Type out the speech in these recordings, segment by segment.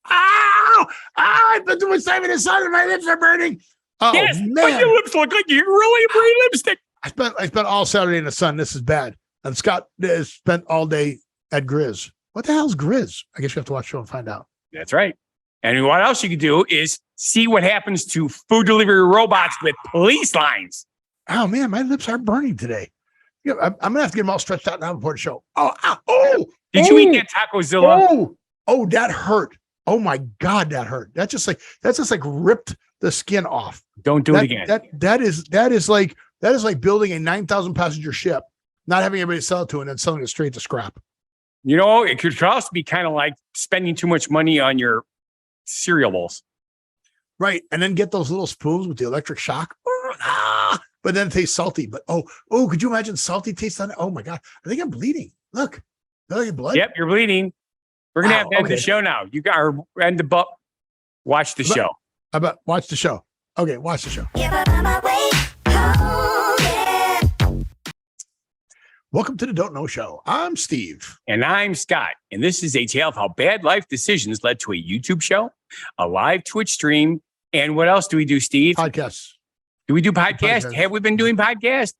Ow! I put too much time in the sun and my lips are burning. Oh, yes, man. but your lips look like you really pretty lipstick. I spent all Saturday in the sun. This is bad. And Scott has spent all day at GRiZ. What the hell's GRiZ? I guess you have to watch the show and find out. That's right. And what else you could do is see what happens to food delivery robots with police lines. Oh, man, my lips are burning today. Yeah, I'm going to have to get them all stretched out now before the show. Did you eat that Tacozilla? Oh, that hurt. Oh, my God, that hurt. That just like ripped the skin off. Don't do it again. That is like building a 9,000 passenger ship, not having anybody sell it to, and then selling it straight to scrap. You know, it could also be kind of like spending too much money on your cereal bowls. Right. And then get those little spoons with the electric shock. But then it tastes salty. But could you imagine salty taste on it? Oh my God. I think I'm bleeding. Look. Blood. Yep, you're bleeding. We're gonna have to end the show now. You got to end the book. Watch the show. Watch the show. Okay, watch the show. Welcome to the Don't Know Show. I'm Steve. And I'm Scott. And this is a tale of how bad life decisions led to a YouTube show, a live Twitch stream, and what else do we do, Steve? Podcasts. Do we do podcasts? Have we been doing podcasts?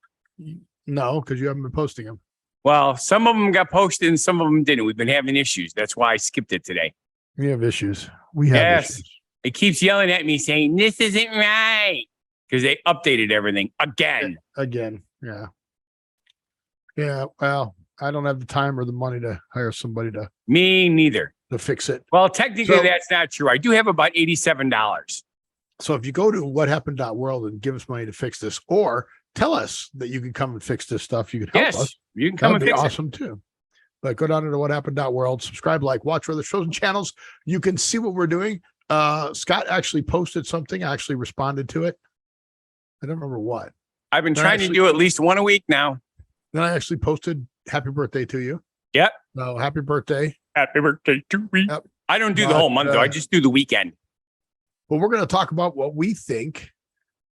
No, because you haven't been posting them. Well, some of them got posted and some of them didn't. We've been having issues. That's why I skipped it today. We have issues. We have issues. It keeps yelling at me saying, this isn't right. Because they updated everything again. Yeah. Yeah, well, I don't have the time or the money to hire somebody to. Me neither. To fix it. Well, technically, that's not true. I do have about $87. So if you go to whathappened.world and give us money to fix this, or tell us that you can come and fix this stuff, you can help us. You can come and fix it. That'd be awesome too. But go down to whathappened.world, subscribe, like, watch our other shows and channels. You can see what we're doing. Scott actually posted something. I actually responded to it. I don't remember what. I've been trying to do at least one a week now. Then I actually posted happy birthday to you. Yep. No, happy birthday. Happy birthday to me. Yep. I don't do the whole month, though. I just do the weekend. Well, we're going to talk about what we think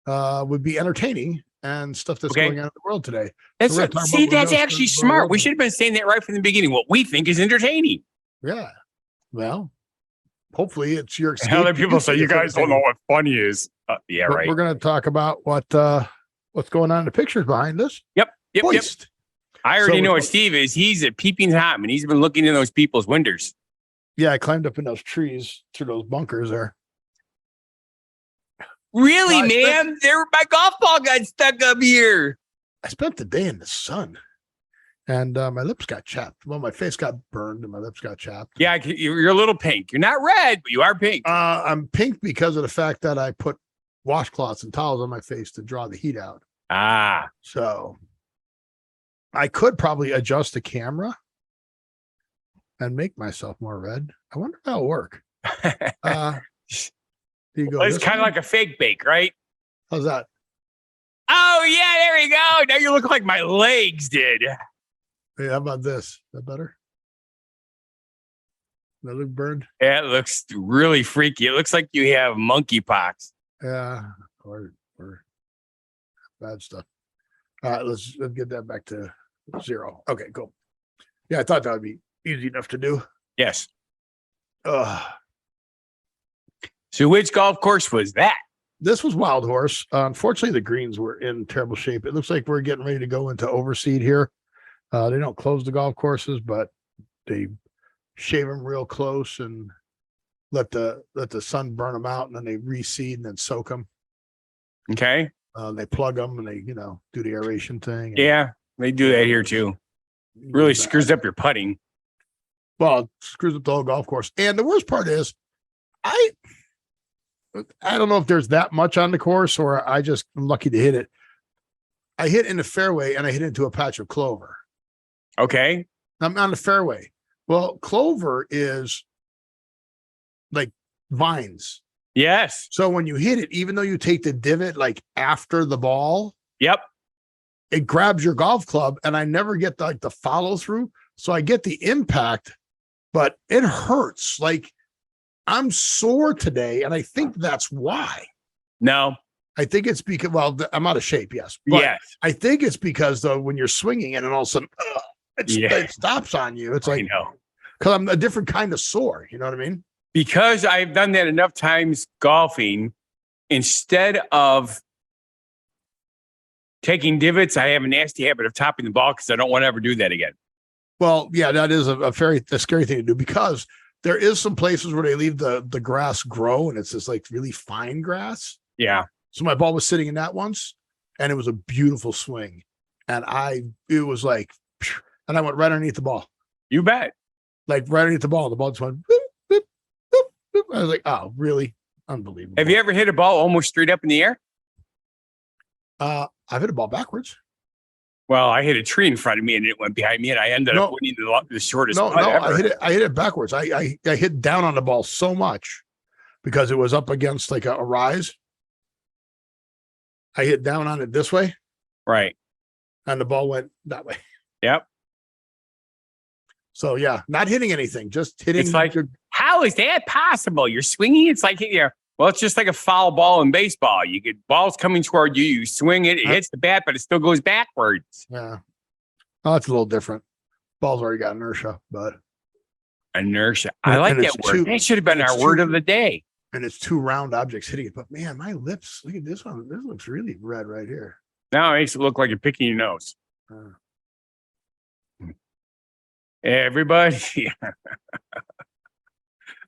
would be entertaining and stuff that's going on in the world today. That's actually smart. We should have been saying that right from the beginning. What we think is entertaining. Yeah. Well, hopefully it's your escape. Other people say you guys don't know what funny is. Yeah, right. We're going to talk about what's going on in the pictures behind us. Yep. I already know what so, Steve is. He's a peeping Tom, and he's been looking in those people's windows. Yeah, I climbed up in those trees through those bunkers there. Really, man? My golf ball got stuck up here. I spent the day in the sun, and my lips got chapped. Well, my face got burned, and my lips got chapped. Yeah, you're a little pink. You're not red, but you are pink. I'm pink because of the fact that I put washcloths and towels on my face to draw the heat out. So I could probably adjust the camera and make myself more red. I wonder if that'll work. You go. Well, it's kind of like a fake bake, right? How's that? Oh, yeah, there we go. Now you look like my legs did. Hey, how about this? Is that better? Does that look burned? Yeah, it looks really freaky. It looks like you have monkeypox. Yeah, or bad stuff. All right, let's get that back to 0. Okay, cool. Yeah, I thought that would be easy enough to do. Yes. So which golf course was that? This was Wild Horse. Unfortunately, the greens were in terrible shape. It looks like we're getting ready to go into overseed here. They don't close the golf courses, but they shave them real close and let the sun burn them out, and then they reseed and then soak them. Okay. They plug them and they, do the aeration thing. Yeah, they do that here too. Really screws up your putting. Well, it screws up the whole golf course. And the worst part is, I don't know if there's that much on the course or I just am lucky to hit it. I hit in the fairway and I hit into a patch of clover. Okay. I'm on the fairway. Well, clover is like vines. Yes. So when you hit it, even though you take the divot like after the ball, yep, it grabs your golf club, and I never get the follow through. So I get the impact, but it hurts. Like I'm sore today, and I think that's why. No. I think it's because, I'm out of shape, yes. But yes. I think it's because, though, when you're swinging and all of a sudden, it stops on you. It's like, because I'm a different kind of sore. You know what I mean? because I've done that enough times golfing, instead of taking divots, I have a nasty habit of topping the ball because I don't want to ever do that again. Well, yeah, that is a scary thing to do, because there is some places where they leave the grass grow, and it's this like really fine grass. Yeah. So my ball was sitting in that once, and it was a beautiful swing. And it was like, and I went right underneath the ball. You bet. Like right underneath the ball. The ball just went, boop, boop, boop, boop. I was like, oh, really? Unbelievable. Have you ever hit a ball almost straight up in the air? I've hit a ball backwards. Well, I hit a tree in front of me and it went behind me, and I ended up winning the shortest. No, putt I ever. hit it backwards. I hit down on the ball so much because it was up against like a rise. I hit down on it this way. Right. And the ball went that way. Yep. So yeah, not hitting anything, just hitting. It's like, how is that possible? You're swinging. It's like, well, it's just like a foul ball in baseball. You get balls coming toward you. You swing it. It hits the bat, but it still goes backwards. Yeah. Oh, it's a little different. Ball's already got inertia, but inertia. I like that word. That should have been our word of the day. And it's two round objects hitting it. But man, my lips, look at this one. This looks really red right here. Now it makes it look like you're picking your nose. Everybody.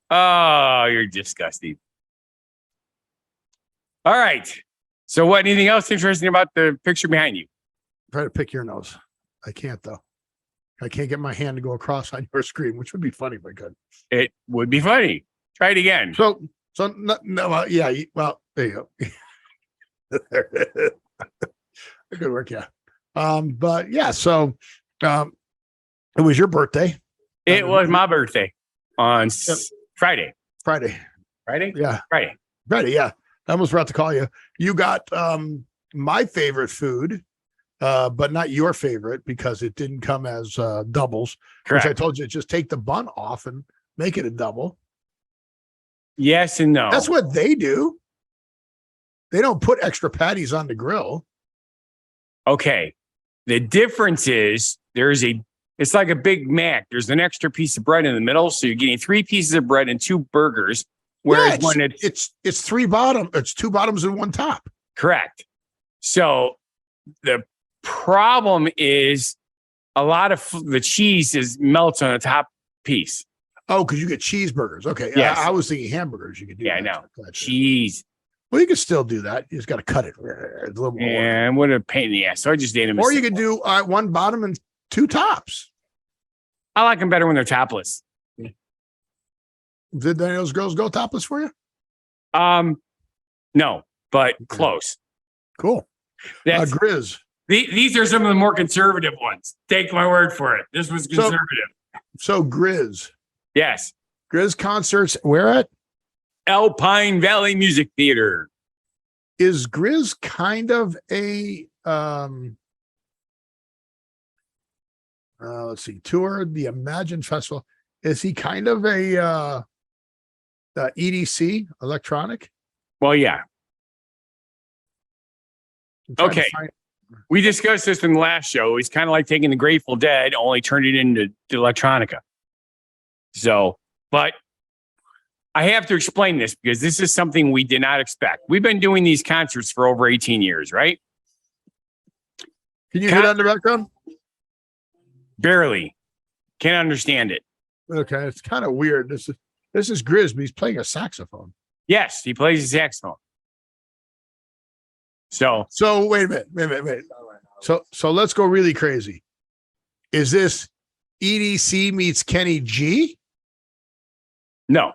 Oh, you're disgusting. All right. So what, anything else interesting about the picture behind you? Try to pick your nose. I can't though. I can't get my hand to go across on your screen, which would be funny if I could. It would be funny. Try it again. So yeah. Well, there you go. Good work. Yeah. But yeah, so, it was your birthday. It was my birthday on Friday. Friday. Yeah. Friday. Yeah. I almost forgot to call you. You got my favorite food, but not your favorite because it didn't come as doubles. Correct. Which I told you, just take the bun off and make it a double. Yes and no. That's what they do. They don't put extra patties on the grill. Okay. The difference is it's like a Big Mac. There's an extra piece of bread in the middle. So you're getting 3 pieces of bread and 2 burgers. Whereas when it's 3 bottom, it's 2 bottoms and 1 top. Correct. So the problem is a lot of the cheese melts on the top piece. Oh, because you get cheeseburgers. Okay. Yes. I was thinking hamburgers. You could do that. I know. Cheese. Well, you can still do that. You just got to cut it a little more. And what a pain in the ass. So I just ate them. Or you could do 1 bottom and 2 tops. I like them better when they're topless. Did any of those girls go topless for you? No, but close. Cool. That's GRiZ. These are some of the more conservative ones. Take my word for it. This was conservative. So GRiZ. Yes. GRiZ concerts. Where at? Alpine Valley Music Theater. Is GRiZ kind of a let's see, tour the Imagine Festival? Is he kind of a EDC, electronic? Well, yeah. Okay. We discussed this in the last show. He's kind of like taking the Grateful Dead, only turned it into electronica. So, but I have to explain this because this is something we did not expect. We've been doing these concerts for over 18 years, right? Can you hear that in the background? Barely. Can't understand it. Okay, it's kind of weird. This is GRiZ, but he's playing a saxophone. Yes, he plays the saxophone. So wait a minute. So let's go really crazy. Is this EDC meets Kenny G? No.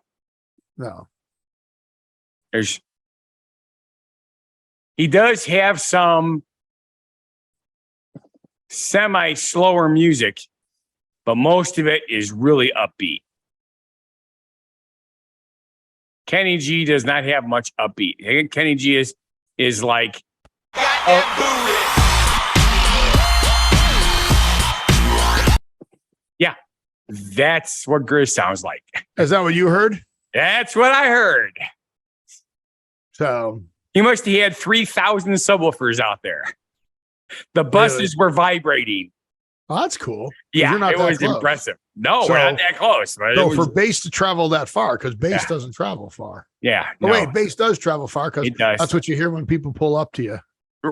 He does have some semi-slower music, but most of it is really upbeat. Kenny G does not have much upbeat. Kenny G is like, yeah, that's what GRiZ sounds like. Is that what you heard? That's what I heard. So he must have had 3,000 subwoofers out there. The buses were vibrating. Oh, that's cool. Yeah, you're not it that was close. impressive. No, we're not that close. But So for base to travel that far, because base doesn't travel far. Yeah. Oh, wait, base does travel far because it does. That's what you hear when people pull up to you.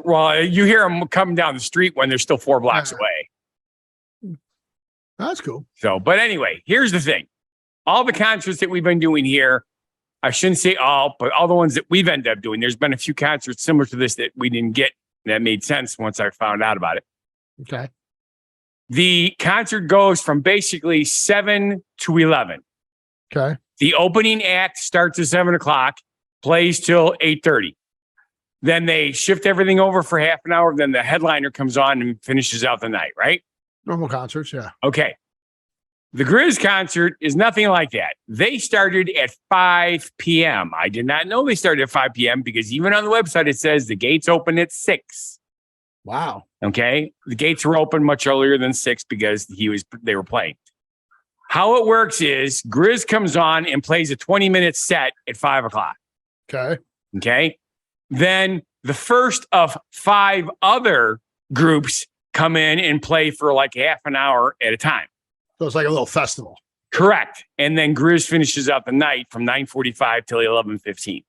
Well, you hear them coming down the street when they're still 4 blocks away. That's cool. So, but anyway, here's the thing. All the concerts that we've been doing here, I shouldn't say all, but all the ones that we've ended up doing, there's been a few concerts similar to this that we didn't get. That made sense once I found out about it. Okay. The concert goes from basically 7 to 11. Okay. The opening act starts at 7 o'clock, plays till 8:30. Then they shift everything over for half an hour. Then the headliner comes on and finishes out the night, right? Normal concerts, yeah. Okay. The GRiZ concert is nothing like that. They started at 5 p.m. I did not know they started at 5 p.m. because even on the website, it says the gates open at 6. Wow. Okay. The gates were open much earlier than 6 because they were playing. How it works is GRiZ comes on and plays a 20-minute set at 5 o'clock. Okay. Okay. Then the first of 5 other groups come in and play for like half an hour at a time. So it's like a little festival. Correct. And then GRiZ finishes out the night from 9:45 till 11:15.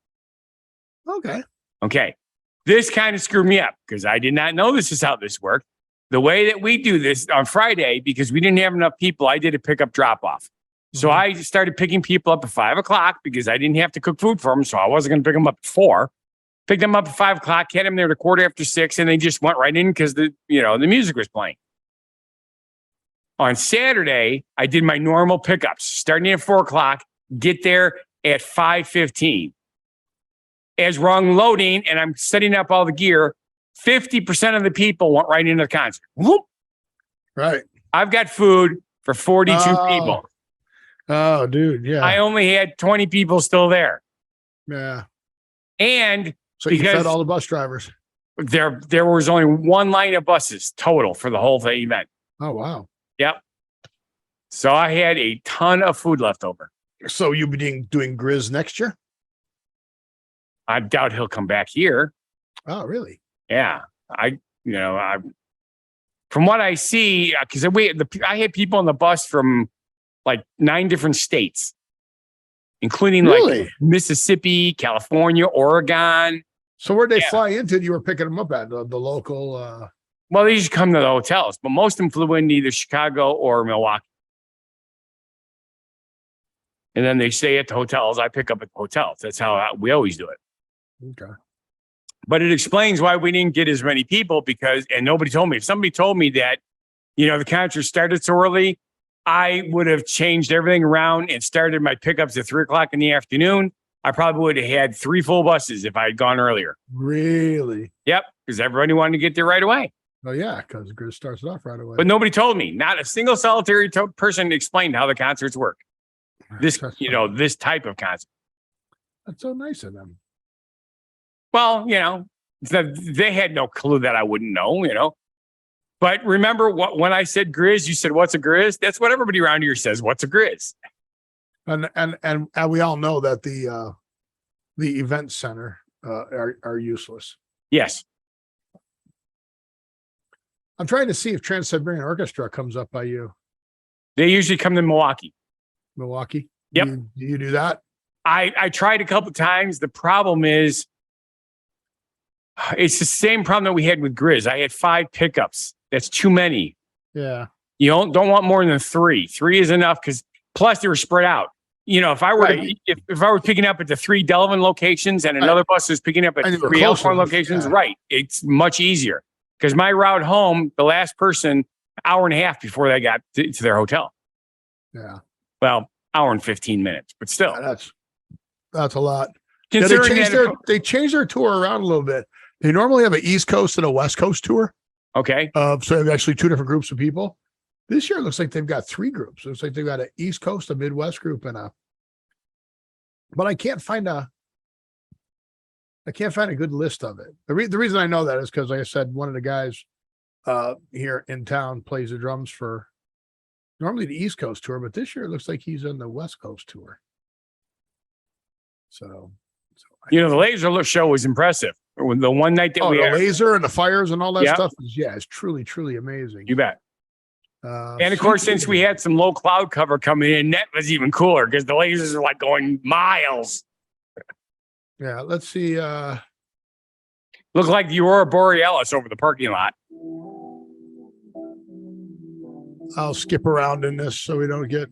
Okay. Okay. This kind of screwed me up because I did not know this is how this worked. The way that we do this on Friday, because we didn't have enough people, I did a pickup drop off. So I started picking people up at 5 o'clock because I didn't have to cook food for them. So I wasn't going to pick them up at 4. Picked them up at 5 o'clock, had them there at 6:15, and they just went right in because the music was playing. On Saturday, I did my normal pickups, starting at 4 o'clock, get there at 5:15. As we're unloading and I'm setting up all the gear, 50% of the people went right into the concert. Whoop. Right. I've got food for 42 people. Oh, dude. Yeah. I only had 20 people still there. Yeah. And so you fed all the bus drivers. There was only one line of buses total for the whole event. Oh, wow. Yep. So I had a ton of food left over. So you'll be doing GRiZ next year? I doubt he'll come back here. Oh, really? Yeah. From what I see, because I had people on the bus from like 9 different states, including like Mississippi, California, Oregon. So where'd they fly into? You were picking them up at the local? Well, they just come to the hotels, but most of them flew into either Chicago or Milwaukee. And then they stay at the hotels. I pick up at the hotels. That's how we always do it. Okay. But it explains why we didn't get as many people and nobody told me. If somebody told me that, the concert started so early, I would have changed everything around and started my pickups at 3 o'clock in the afternoon. I probably would have had 3 full buses if I had gone earlier. Really? Yep. Because everybody wanted to get there right away. Oh, yeah. Because GRiZ starts it off right away. But nobody told me. Not a single solitary person explained how the concerts work. This type of concert. That's so nice of them. Well, they had no clue that I wouldn't know, But remember when I said GRiZ, you said, what's a GRiZ? That's what everybody around here says. What's a GRiZ? And we all know that the event center are useless. Yes. I'm trying to see if Trans-Siberian Orchestra comes up by you. They usually come to Milwaukee. Milwaukee? Yep. Do you do that? I tried a couple of times. The problem is it's the same problem that we had with GRiZ. I had 5 pickups. That's too many. Yeah. You don't want more than 3. 3 is enough because plus they were spread out. If I were if I were picking up at the 3 Delavan locations and another bus is picking up at 3 Elkhorn locations, right? It's much easier because my route home, the last person, hour and a half before they got to their hotel. Yeah. Well, hour and 15 minutes, but still, that's a lot. Yeah, they changed their tour around a little bit. They normally have an East Coast and a West Coast tour. Okay. So they have actually 2 different groups of people. This year, it looks like they've got 3 groups. It looks like they've got an East Coast, a Midwest group, but I can't find a good list of it. The reason I know that is because, like I said, one of the guys here in town plays the drums for normally the East Coast tour, but this year it looks like he's on the West Coast tour. So the laser show was impressive. The one night that we had laser and the fires and all that stuff is it's truly, truly amazing. You bet. And of course, since we had some low cloud cover coming in, that was even cooler because the lasers are like going miles. Yeah, let's see. Look like the Aurora Borealis over the parking lot. I'll skip around in this so we don't get.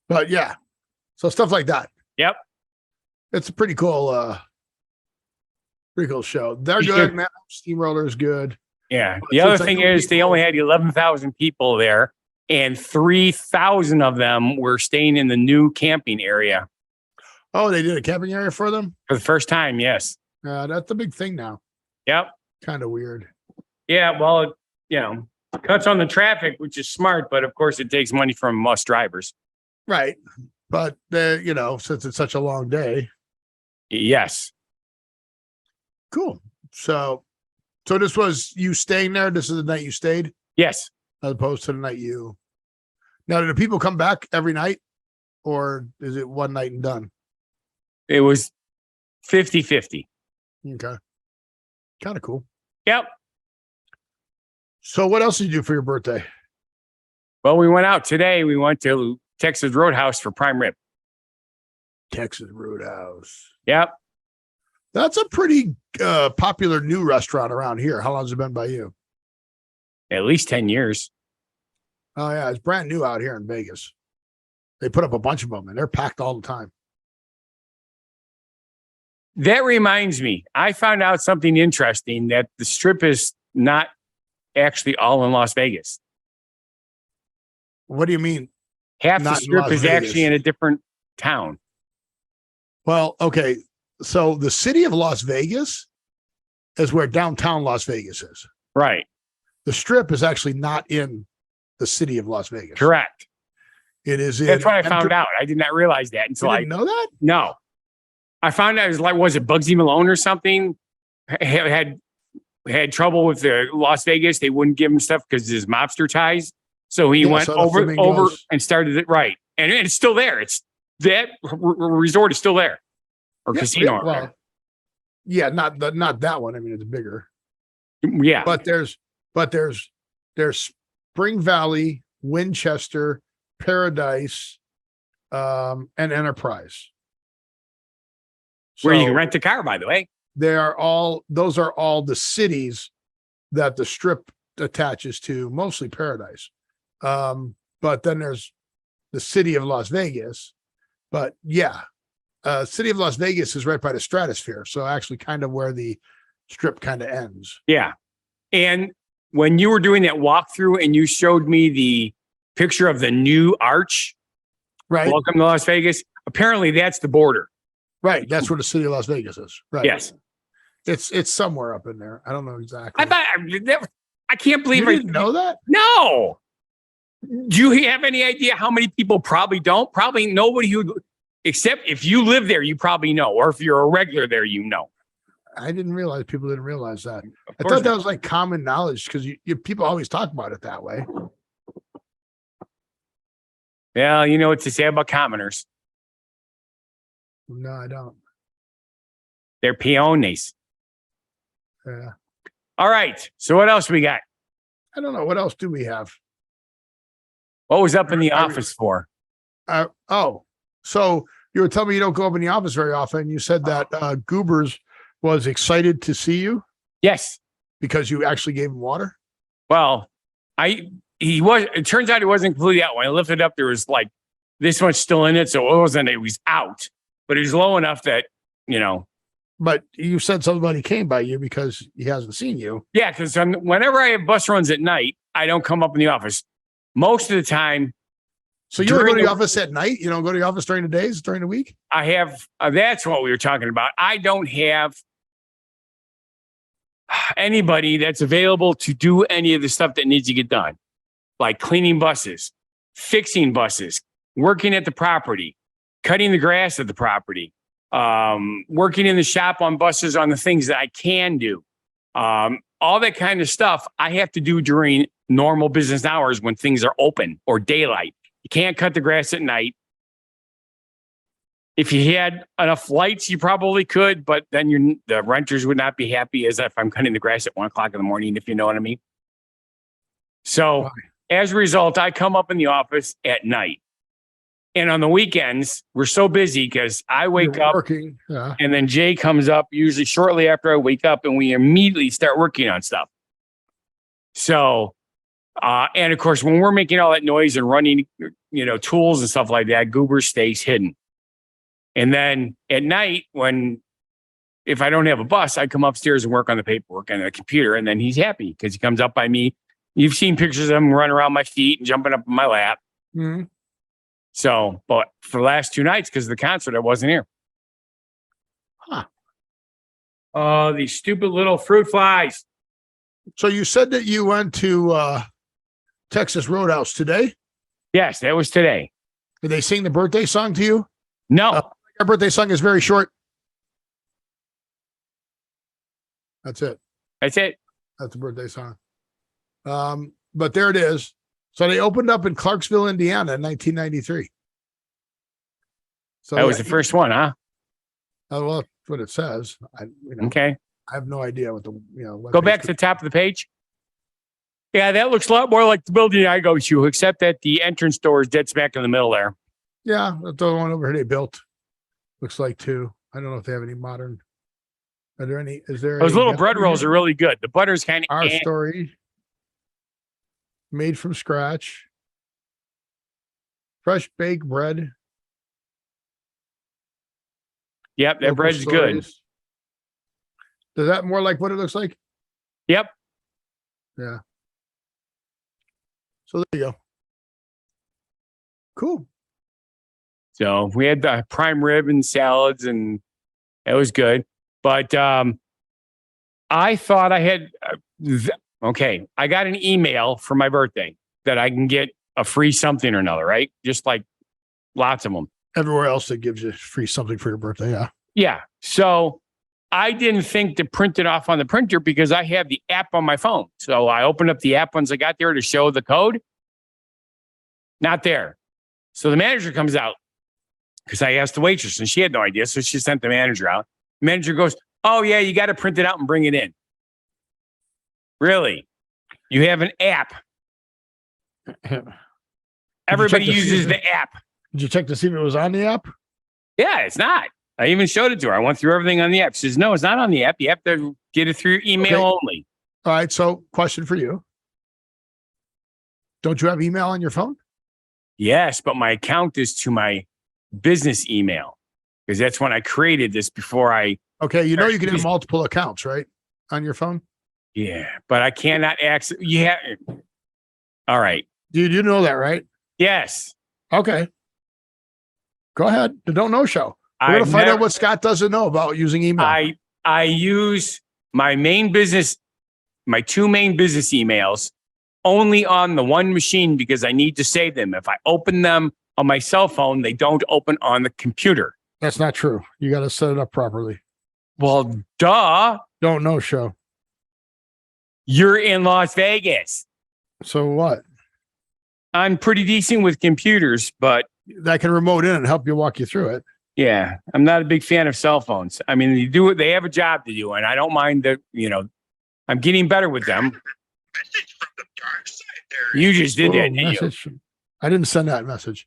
But yeah, so stuff like that. Yep. It's a pretty cool show. They're good, man. Steamroller is good. Yeah. The other thing is they only had 11,000 people there and 3,000 of them were staying in the new camping area. Oh, they did a camping area for them? For the first time, yes. That's a big thing now. Yep. Kind of weird. Yeah, well, cuts on the traffic, which is smart, but of course it takes money from us drivers. Right. But, since it's such a long day. Yes. Cool. So this was you staying there? This is the night you stayed? Yes. As opposed to the night you. Now, do the people come back every night or is it one night and done? It was 50-50. Okay. Kind of cool. Yep. So what else did you do for your birthday? Well, we went out today. We went to Texas Roadhouse for prime rib. Texas Roadhouse. Yep. That's a pretty popular new restaurant around here. How long has it been by you? At least 10 years. Oh, yeah. It's brand new out here in Vegas. They put up a bunch of them and they're packed all the time. That reminds me, I found out something interesting that the strip is not actually all in Las Vegas. What do you mean? Half the strip is actually in a different town. Well, okay. So the city of Las Vegas is where downtown Las Vegas is. Right. The strip is actually not in the city of Las Vegas. Correct. It is. That's what I found out. I did not realize that until I didn't know that. No, I found out it was like, was it Bugsy Malone or something? Had trouble with the Las Vegas. They wouldn't give him stuff because of his mobster ties. So he went over and started it right. And it's still there. It's that resort is still there. Or casino. Well, yeah, not that one. I mean, it's bigger. Yeah. But there's Spring Valley, Winchester, Paradise, and Enterprise. Where you can rent a car, by the way. Those are all the cities that the strip attaches to, mostly Paradise. But then there's the city of Las Vegas. But yeah, city of Las Vegas is right by the stratosphere. So actually kind of where the strip kind of ends. Yeah. And when you were doing that walkthrough and you showed me the picture of the new arch, right? Welcome to Las Vegas. Apparently that's the border. Right. That's where the city of Las Vegas is. Right. Yes. It's somewhere up in there. I don't know exactly. I can't believe you didn't know that. No. Do you have any idea how many people probably don't? Probably nobody who, except if you live there, you probably know. Or if you're a regular there, you know. I didn't realize people didn't realize that. I thought that was like common knowledge because people always talk about it that way. Well, you know what to say about commoners. No, I don't. They're peones. Yeah. All right. So what else we got? I don't know. What else do we have? What was up in the office for? So you were telling me you don't go up in the office very often. You said that Goobers was excited to see you. Yes. Because you actually gave him water? Well, it turns out he wasn't completely out. When I lifted up, there was like this much still in it. So it was out, but it was low enough that, But you said somebody came by you because he hasn't seen you. Yeah, because whenever I have bus runs at night, I don't come up in the office. Most of the time. So you don't go to the office at night? You don't go to the office during the days, during the week? I have. That's what we were talking about. I don't have anybody that's available to do any of the stuff that needs to get done. like cleaning buses, fixing buses, working at the property, cutting the grass at the property, working in the shop on buses on the things that I can do. All that kind of stuff I have to do during normal business hours when things are open or daylight. You can't cut the grass at night. If you had enough lights, you probably could, but then the renters would not be happy as if I'm cutting the grass at 1 o'clock in the morning, if you know what I mean. So as a result, I come up in the office at night. And on the weekends, we're so busy because I wake up and then Jay comes up usually shortly after I wake up and we immediately start working on stuff. So, and of course, when we're making all that noise and running, tools and stuff like that, Goober stays hidden. And then at night, if I don't have a bus, I come upstairs and work on the paperwork and the computer. And then he's happy because he comes up by me. You've seen pictures of him running around my feet and jumping up in my lap. Mm-hmm. So, but for the last 2 nights, because of the concert, I wasn't here. Huh. Oh, these stupid little fruit flies. So you said that you went to Texas Roadhouse today? Yes, that was today. Did they sing the birthday song to you? No. Our birthday song is very short. That's it. That's it. That's the birthday song. But there it is. So they opened up in Clarksville, Indiana in 1993. So that was the first one, huh? Well, that's what it says. Okay. I have no idea what the, go back to the top of the page. Yeah, that looks a lot more like the building I go to, except that the entrance door is dead smack in the middle there. Yeah, that's the one over here they built. Looks like too. I don't know if they have any modern. Are there any? Is there? Those little bread rolls are really good. The butter's kind of Our Story. Made from scratch. Fresh baked bread. Yep, that bread's good. Does that more like what it looks like? Yep. Yeah. So there you go. Cool. So we had the prime rib and salads, and it was good. But I thought I had, I got an email for my birthday that I can get a free something or another, right? Just like lots of them. Everywhere else that gives you free something for your birthday, yeah. Yeah. So I didn't think to print it off on the printer because I have the app on my phone. So I opened up the app once I got there to show the code. Not there. So the manager comes out because I asked the waitress and she had no idea. So she sent the manager out. The manager goes, "Oh, yeah, you got to print it out and bring it in." Really? You have an app. Everybody uses the app. Did you check to see if it was on the app? Yeah, it's not. I even showed it to her. I went through everything on the app. She says, "No, it's not on the app. You have to get it through your email only." All right. So question for you. Don't you have email on your phone? Yes, but my account is to my business email because that's when I created this before I. Okay. You know, you can have multiple accounts, right? On your phone? Yeah, but I cannot access. Yeah. All right. You know that, right? Yes. Okay. Go ahead. The Don't Know Show. We're going to find out what Scott doesn't know about using email. I use my main business, my two main business emails only on the one machine because I need to save them. If I open them on my cell phone, they don't open on the computer. That's not true. You got to set it up properly. Well, duh. Don't Know Show. You're in Las Vegas. So what? I'm pretty decent with computers, but that can remote in and help you walk you through it. Yeah, I'm not a big fan of cell phones. I mean, they have a job to do, and I don't mind that, I'm getting better with them. Message from the dark side there. You just did that, didn't you? I didn't send that message.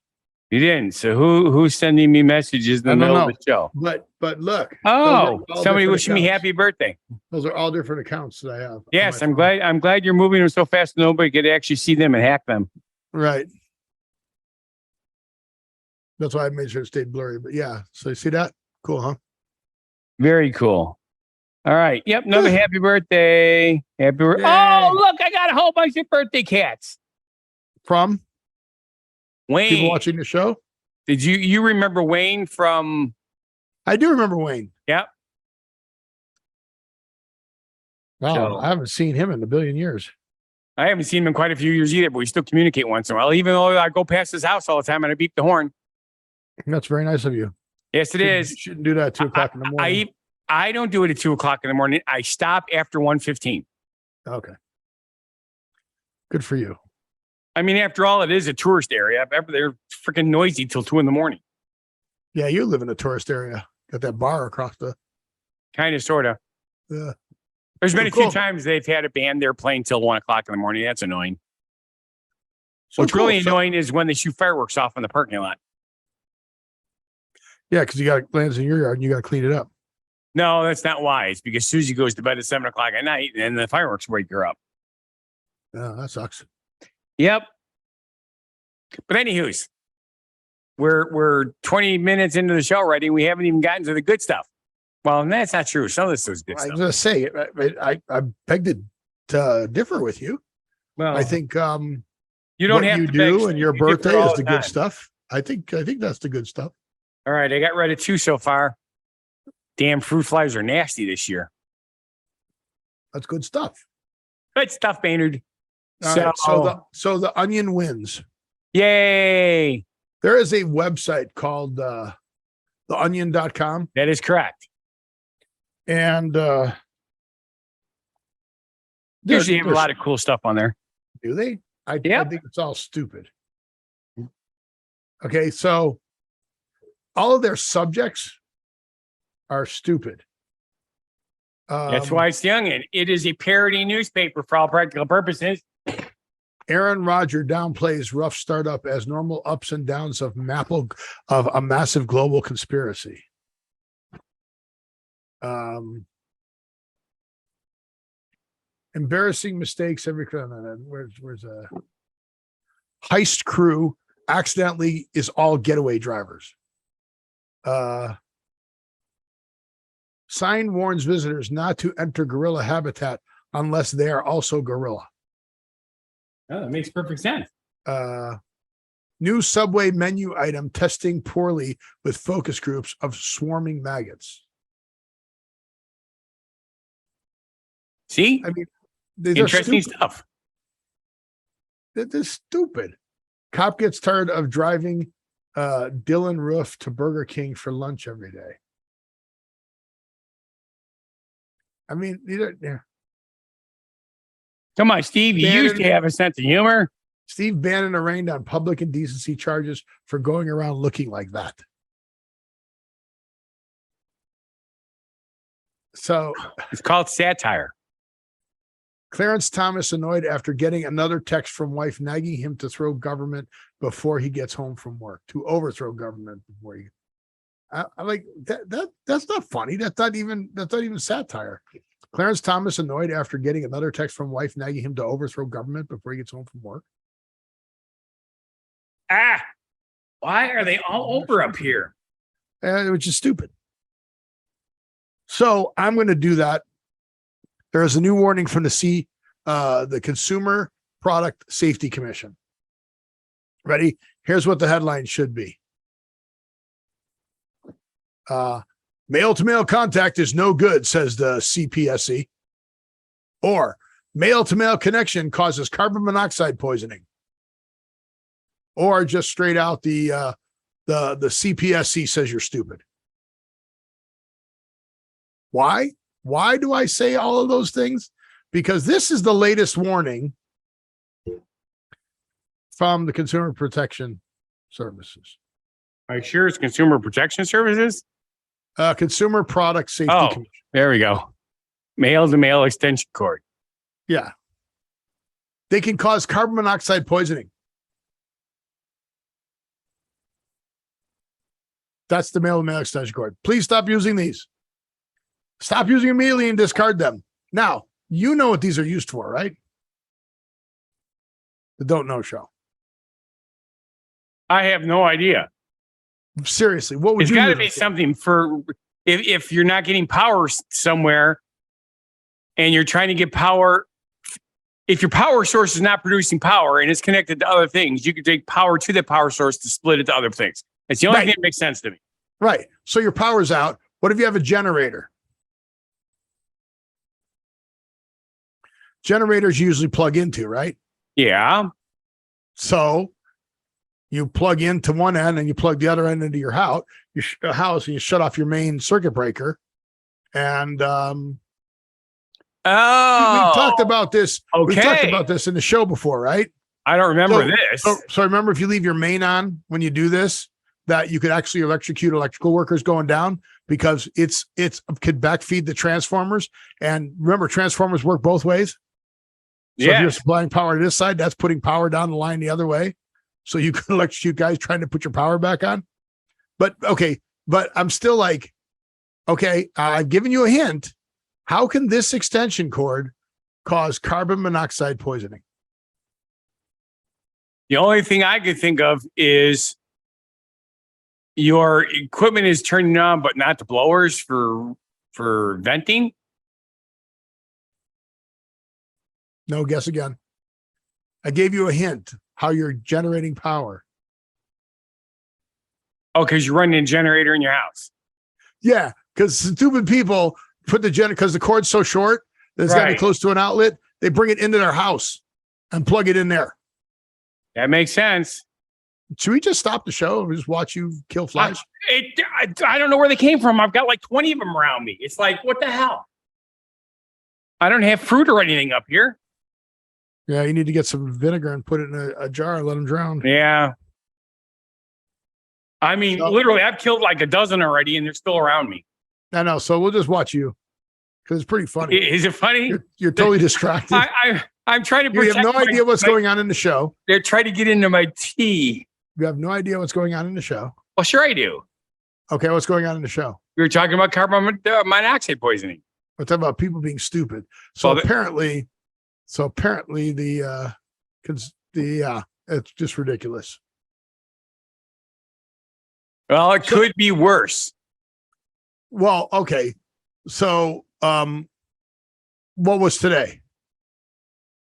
You didn't. So who's sending me messages in the middle of the show? But look. Oh, somebody wishing me happy birthday. Those are all different accounts that I have. Yes, I'm glad you're moving them so fast nobody could actually see them and hack them. Right. That's why I made sure it stayed blurry. But yeah, so you see that? Cool, huh? Very cool. All right. Yep. Another happy birthday. Happy birthday. Oh, look, I got a whole bunch of birthday cats. From Wayne. People watching the show? Did you remember Wayne from? I do remember Wayne. Yep. Wow, I haven't seen him in a billion years. I haven't seen him in quite a few years either, but we still communicate once in a while, even though I go past his house all the time and I beep the horn. That's very nice of you. Yes, it is. You shouldn't do that at 2 o'clock in the morning. I don't do it at 2 o'clock in the morning. I stop after 1:15. Okay. Good for you. I mean, after all, it is a tourist area. They're freaking noisy till 2 in the morning. Yeah, you live in a tourist area. Got that bar across the. Kind of, sort of. Yeah. There's been a cool. few times they've had a band there playing till 1 o'clock in the morning. That's annoying. So What's really annoying is when they shoot fireworks off in the parking lot. Yeah, because you got lands in your yard and you got to clean it up. No, that's not why. It's because Susie goes to bed at 7 o'clock at night and the fireworks wake her up. Oh, that sucks. Yep. But anywho's, we're 20 minutes into the show already. We haven't even gotten to the good stuff. Well, that's not true. Some of this is good I was stuff. going to say, I beg to differ with you. Well, I think you don't what have you to do beg, and your you differ birthday all is the time. good stuff. I think that's the good stuff. All right, I got rid of 2 so far. Damn, fruit flies are nasty this year. That's good stuff. Good stuff, Maynard. All right, so the onion wins. Yay! There is a website called theonion.com. That is correct. And Usually have a lot of cool stuff on there. do they? I Yep. think it's all stupid. Okay, so all of their subjects are stupid. That's why it's young. And it is a parody newspaper for all practical purposes. Aaron Rodgers downplays rough startup as normal ups and downs of a massive global conspiracy. Embarrassing mistakes every where's a heist crew accidentally is all getaway drivers. Sign warns visitors not to enter gorilla habitat unless they are also gorilla. Oh, that makes perfect sense. New Subway menu item testing poorly with focus groups of swarming maggots. See? I mean, Interesting stuff. They're stupid. Cop gets tired of driving Dylan Roof to Burger King for lunch every day. I mean, yeah. Come on, Steve. You used to have a sense of humor. Steve Bannon arraigned on public indecency charges for going around looking like that. So it's called satire. Clarence Thomas annoyed after getting another text from wife nagging him to throw government before he gets home from work, to overthrow government before he. I like that. That's not funny. That's not even satire. Clarence Thomas annoyed after getting another text from wife nagging him to overthrow government before he gets home from work. Why are they all over up here? Which is stupid. So I'm going to do that. There is a new warning from the Consumer Product Safety Commission. Ready? Here's what the headline should be. Male-to-male contact is no good, says the CPSC. Or male-to-male connection causes carbon monoxide poisoning. Or just straight out the CPSC says you're stupid. Why? Why do I say all of those things? Because this is the latest warning from the Consumer Protection Services. Are you sure it's Consumer Protection Services? Consumer Product Safety Commission. There we go. Male-to-male extension cord. Yeah. They can cause carbon monoxide poisoning. That's the male-to-male extension cord. Please stop using these. Stop using them immediately and discard them. Now, you know what these are used for, right? The Don't Know Show. I have no idea. Seriously, what would It's you got to use be it for? something for if you're not getting power somewhere and you're trying to get power. If your power source is not producing power and it's connected to other things, you can take power to the power source to split it to other things. It's the only thing that makes sense to me. Right. So your power's out. What if you have a generator? generators usually plug into, right? Yeah. So you plug into one end and you plug the other end into your house, and you shut off your main circuit breaker. And we talked about this. Okay. We talked about this in the show before, right? I don't remember this. So remember, if you leave your main on when you do this, that you could actually electrocute electrical workers going down because it could backfeed the transformers. And remember, transformers work both ways. So if you're supplying power to this side, that's putting power down the line the other way. So you can electrocute guys trying to put your power back on. But I'm still like, okay, I've given you a hint. How can this extension cord cause carbon monoxide poisoning? The only thing I could think of is your equipment is turning on, but not the blowers for venting. No, guess again. I gave you a hint how you're generating power. Oh, because you're running a generator in your house. Yeah, because stupid people put the because the cord's so short that it's got to be close to an outlet. They bring it into their house and plug it in there. That makes sense. Should we just stop the show and just watch you kill flies? I don't know where they came from. I've got like 20 of them around me. It's like, what the hell? I don't have fruit or anything up here. Yeah, you need to get some vinegar and put it in a jar and let them drown. Yeah. I mean, literally, I've killed like a dozen already, and they're still around me. I know. So we'll just watch you because it's pretty funny. Is it funny? You're totally distracted. I'm trying to. You have no idea what's going on in the show. They're trying to get into my tea. You have no idea what's going on in the show. Well, sure I do. Okay, what's going on in the show? We were talking about carbon monoxide poisoning. We're talking about people being stupid. So apparently it's just ridiculous. Well, it could be worse. Well, okay. So, what was today?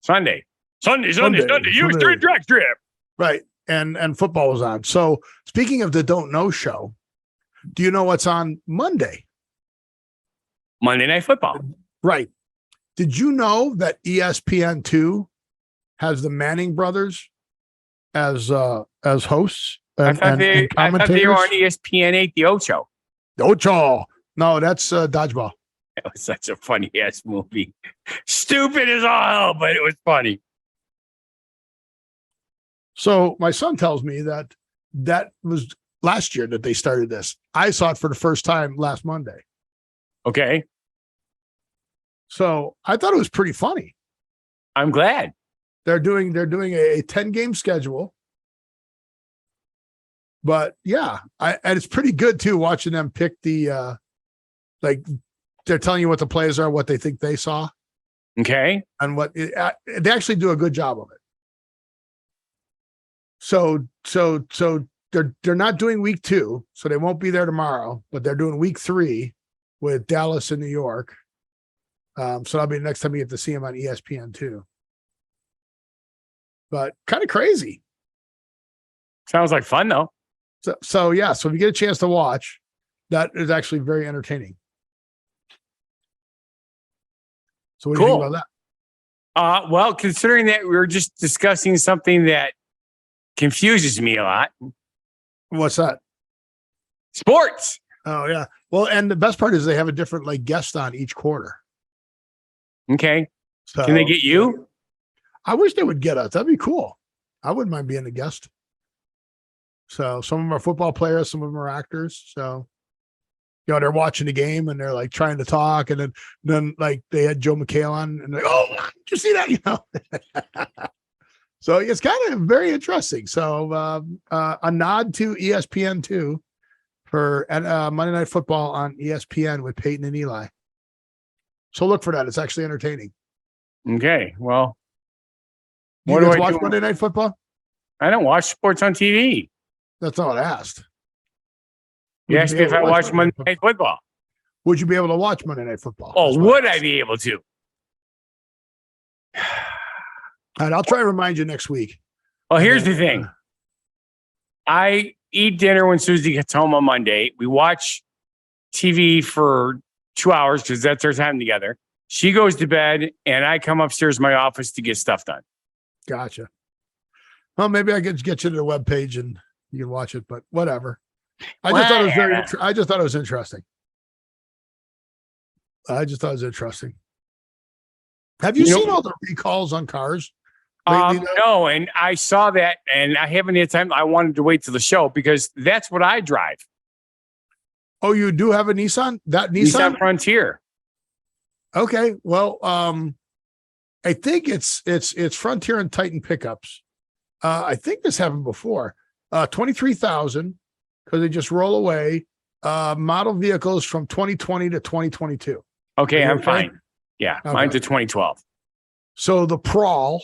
Sunday. You straight drag strip. Right. And football was on. So speaking of the Don't Know show, do you know what's on Monday? Monday Night Football. Right. Did you know that ESPN2 has the Manning brothers as hosts? I thought they were on ESPN8, the Ocho. Ocho. No, that's dodgeball. That was such a funny ass movie. Stupid as all hell, but it was funny. So my son tells me that was last year that they started this. I saw it for the first time last Monday. Okay. So I thought it was pretty funny. I'm glad. They're doing a 10-game schedule. But yeah, and it's pretty good too, watching them pick the like they're telling you what the plays are, what they think they saw. Okay. And what they actually do a good job of it. So they're not doing week 2, so they won't be there tomorrow, but they're doing week 3 with Dallas and New York. So that'll be the next time you get to see them on ESPN2. But kind of crazy. Sounds like fun though. So yeah, so if you get a chance to watch, that is actually very entertaining. So what do you think about that? Well, considering that we were just discussing something that confuses me a lot. What's that? Sports. Oh yeah. Well, and the best part is they have a different like guest on each quarter. Okay. So, can they get you? I wish they would get us. That'd be cool. I wouldn't mind being a guest. So some of them are football players, some of them are actors. So, you know, they're watching the game and they're like trying to talk. And then like they had Joe McHale on and like, oh, did you see that? You know? So it's kind of very interesting. So a nod to ESPN2 for Monday Night Football on ESPN with Peyton and Eli. So look for that. It's actually entertaining. Okay. Well, what do I watch Monday Night Football? I don't watch sports on TV. That's not what I asked. You asked me if I watch Monday Night Football. Would you be able to watch Monday Night Football? Oh, would I be able to? All right, I'll try to remind you next week. Well, here's the thing. I eat dinner when Susie gets home on Monday. We watch TV for 2 hours because that's our time together. She goes to bed, and I come upstairs to my office to get stuff done. Gotcha. Well, maybe I could get you to the webpage and you can watch it, but whatever. I just thought it was I just thought it was interesting. Have you seen all the recalls on cars? No, and I saw that, and I haven't had time. I wanted to wait till the show because that's what I drive. Oh, you do have a Nissan? That Nissan Frontier. Okay. Well, I think it's Frontier and Titan pickups. I think this happened before. 23,000 because they just roll away. Model vehicles from 2020 to 2022. Okay, I'm fine. Yeah, okay. Mine's a 2012. So the prawl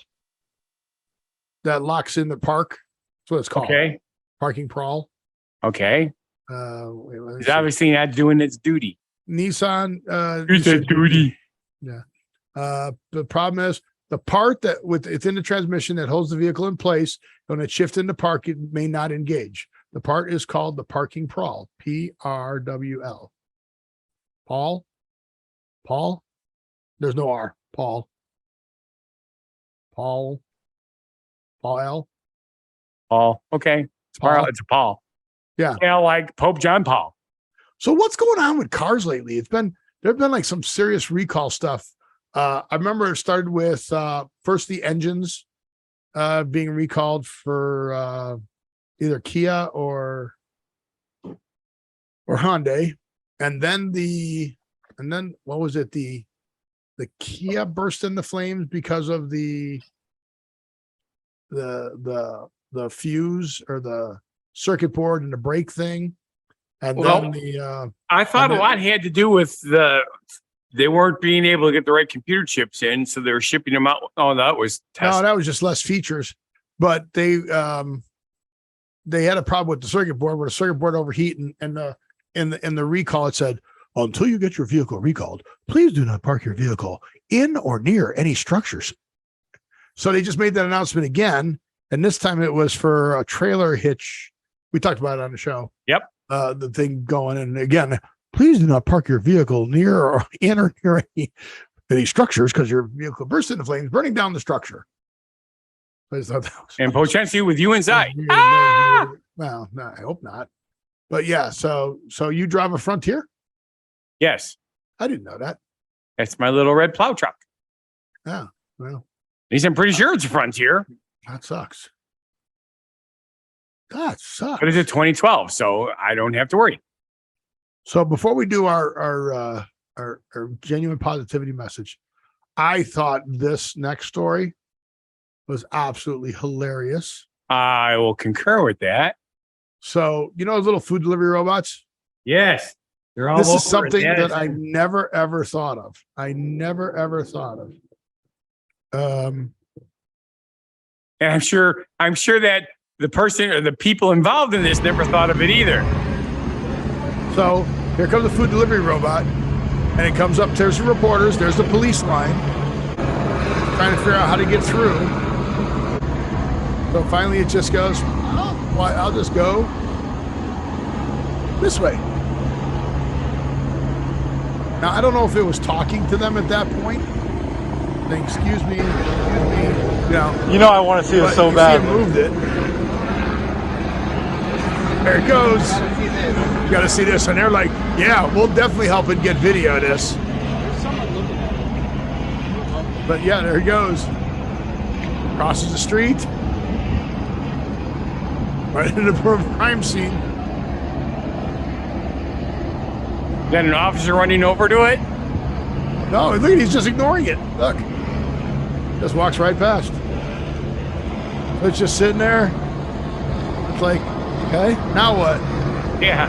that locks in the park. That's what it's called. Okay. Parking prawl. Okay. It's obviously not doing its duty. Nissan. It's a duty. Yeah. The problem is the part it's in the transmission that holds the vehicle in place. When it shifts into park, it may not engage. The part is called the parking prawl. PRWL. Paul. There's no R. Paul L. Paul. Okay. It's a Paul. Yeah. Like Pope John Paul. So what's going on with cars lately? There've been like some serious recall stuff. I remember it started with first the engines being recalled for either Kia or Hyundai, and then what was it? The Kia burst into flames because of the fuse or the circuit board and the brake thing. And then I thought a lot had to do with they weren't being able to get the right computer chips in, so they were shipping them out. Oh, that was Tesla. No, that was just less features. But they had a problem with the circuit board where the circuit board overheat, and in the recall it said, until you get your vehicle recalled, please do not park your vehicle in or near any structures. So they just made that announcement again, and this time it was for a trailer hitch. We talked about it on the show. Yep. The thing going, and again, please do not park your vehicle near or in or near any structures because your vehicle bursts into flames, burning down the structure. I just thought that was and potentially with you inside. Well, no, I hope not. But yeah, so you drive a Frontier? Yes. I didn't know that. That's my little red plow truck. Yeah, well. At least I'm pretty sure it's a Frontier. That sucks. That sucks. But it's a 2012, so I don't have to worry. So before we do our genuine positivity message, I thought this next story was absolutely hilarious. I will concur with that. So, you know those little food delivery robots? Yes. They're all this is something that I never, ever thought of. And I'm sure that the person or the people involved in this never thought of it either. So here comes the food delivery robot, and it comes up. There's the reporters. There's the police line trying to figure out how to get through. So finally, it just goes, I'll just go this way. Now, I don't know if it was talking to them at that point. Saying, excuse me. You know I want to see it so bad. It moved it. There it goes. You got to see this. And they're like, yeah, we'll definitely help and get video of this. But yeah, there he goes. Crosses the street. Right into the crime scene. Then an officer running over to it? No, look, he's just ignoring it. Look. Just walks right past. It's just sitting there. It's like, okay, now what? Yeah.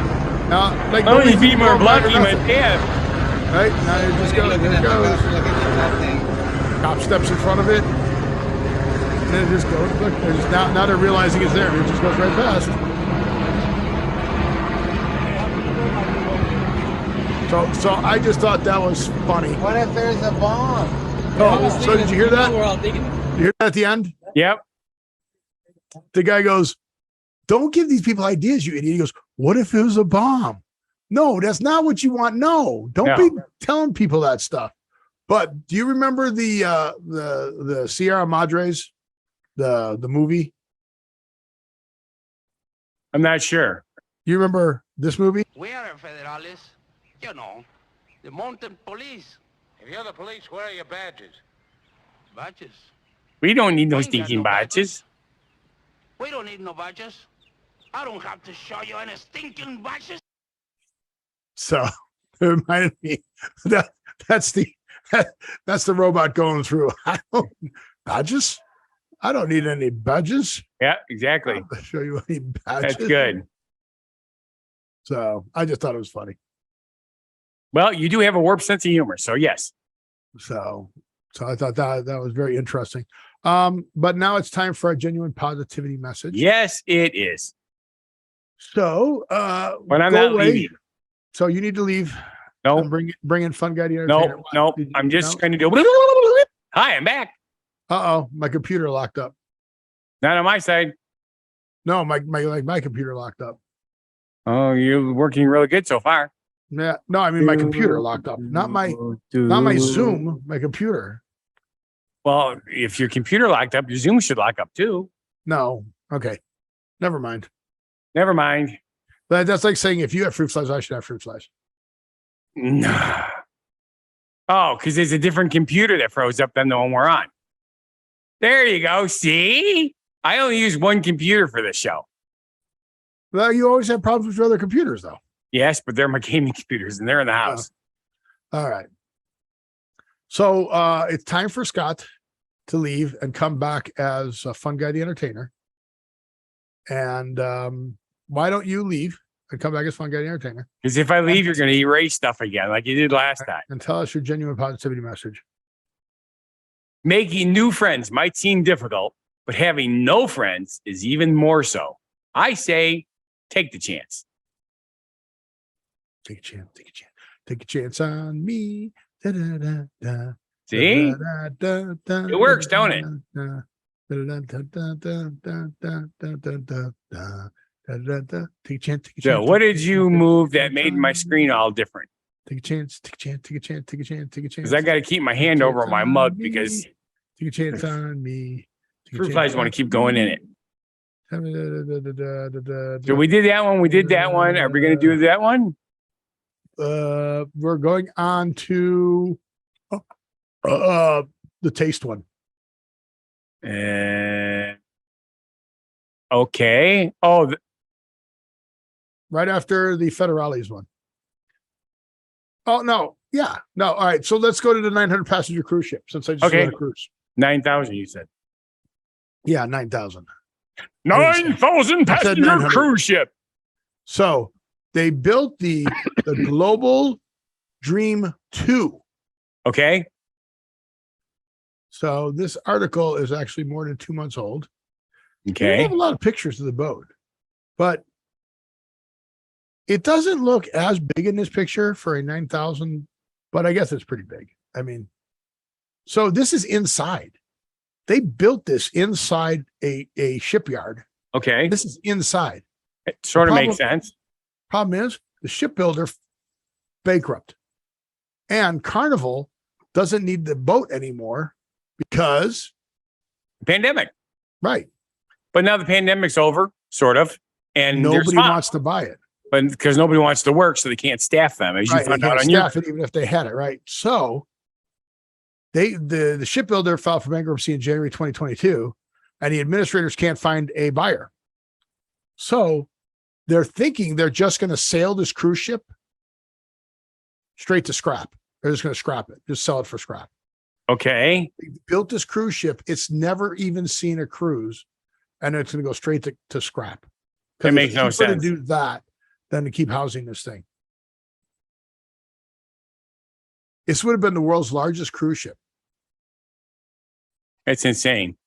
Now, like, only be more blunt, you might have. Right? Now it just goes. There it goes. Cop steps in front of it. And then it just goes. Look, now they're realizing it's there. It just goes right past. So I just thought that was funny. What if there's a bomb? Oh, so did you hear that? You hear that at the end? Yep. The guy goes, don't give these people ideas, you idiot. He goes, what if it was a bomb? No, that's not what you want. No, don't be telling people that stuff. But do you remember the Sierra Madres, the movie? I'm not sure. You remember this movie? We are federales, you know, the mountain police. If you're the police, where are your badges? Badges. We don't need no We ain't got stinking no badges. We don't need no badges. I don't have to show you any stinking badges. So it reminded me that's the robot going through. Badges? I don't need any badges. Yeah, exactly. I'll show you any badges. That's good. So I just thought it was funny. Well, you do have a warped sense of humor, so yes. So I thought that was very interesting. But now it's time for a genuine positivity message. Yes, it is. So But I'm go not away. leaving. So you need to leave. No, And bring in Funguy The Entertainer. no. I'm just going to do. Hi, I'm back. Uh-oh, my computer locked up. Not on my side. No, my computer locked up. Oh, you're working really good so far. Yeah, no, I mean my computer locked up. Not my Zoom, my computer. Well, if your computer locked up, your Zoom should lock up too. No. Okay. Never mind. Never mind. But that's like saying if you have fruit flies, I should have fruit flies. No. Oh, because there's a different computer that froze up than the one we're on. There you go. See? I only use one computer for this show. Well, you always have problems with your other computers, though. Yes, but they're my gaming computers and they're in the house. All right. So it's time for Scott to leave and come back as Funguy The Entertainer. And why don't you leave and come back as Funguy The Entertainer? Because if I leave, you're going to erase stuff again like you did last time. And tell us your genuine positivity message. Making new friends might seem difficult, but having no friends is even more so. I say, take the chance. Take a chance, take a chance, take a chance on me. Da, da, da, da. See? It works, don't it? Take a chance. So what did you move that made my screen all different? Take a chance. Take a chance. Take a chance. Take a chance. Take a chance. Because I got to keep my hand over my mug because take a chance on me. fruit flies want to keep going in it. So we did that one. We did that one. Are we going to do that one? We're going on to the taste one. Okay. Oh, right after the Federales one. Oh no, yeah, no. All right, so let's go to the 900 passenger cruise ship since I just Okay. did a cruise. 9,000. You said Yeah, 9,000. 9,000 passenger 900. cruise ship. So they built the Global Dream 2. Okay. So this article is actually more than 2 months old. They Okay. have a lot of pictures of the boat, but it doesn't look as big in this picture for a 9,000, but I guess it's pretty big. I mean, so this is inside. They built this inside a shipyard. Okay. This is inside. It sort of problem- makes sense. Problem is the shipbuilder bankrupt, and Carnival doesn't need the boat anymore because Pandemic. right. But now the pandemic's over, sort of. And they're Nobody smart. wants to buy it. But because nobody wants to work, so they can't staff them, as you Right, they found out can't on your. staff it even if they had it, right? So the shipbuilder filed for bankruptcy in January 2022, and the administrators can't find a buyer. So they're thinking they're just going to sail this cruise ship straight to scrap. They're just going to scrap it, just sell it for scrap. Okay. They built this cruise ship. It's never even seen a cruise, and it's going to go straight to scrap. It makes no It's cheaper sense. to do that than to keep housing this thing. This would have been the world's largest cruise ship, It's insane.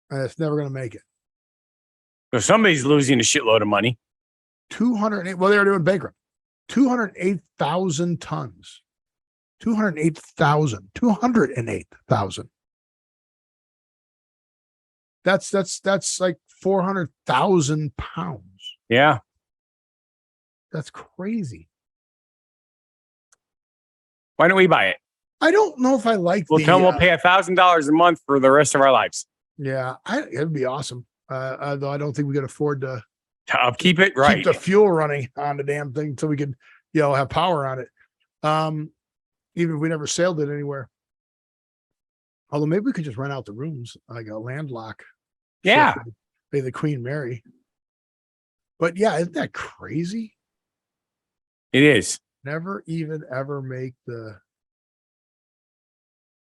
and it's never going to make it. So somebody's losing a shitload of money. 208. Well, they were doing bankrupt. 208,000 tons. 208,000. 208,000. That's like 400,000 pounds. Yeah. That's crazy. Why don't we buy it? I don't know if I like We'll tell them we'll pay $1,000 a month for the rest of our lives. Yeah, it'd be awesome. Though I don't think we can afford to keep it right. keep the fuel running on the damn thing until we could, have power on it. Even if we never sailed it anywhere. Although maybe we could just rent out the rooms like a landlock. Yeah. Pay the Queen Mary. But yeah, isn't that crazy? It is. Never even ever make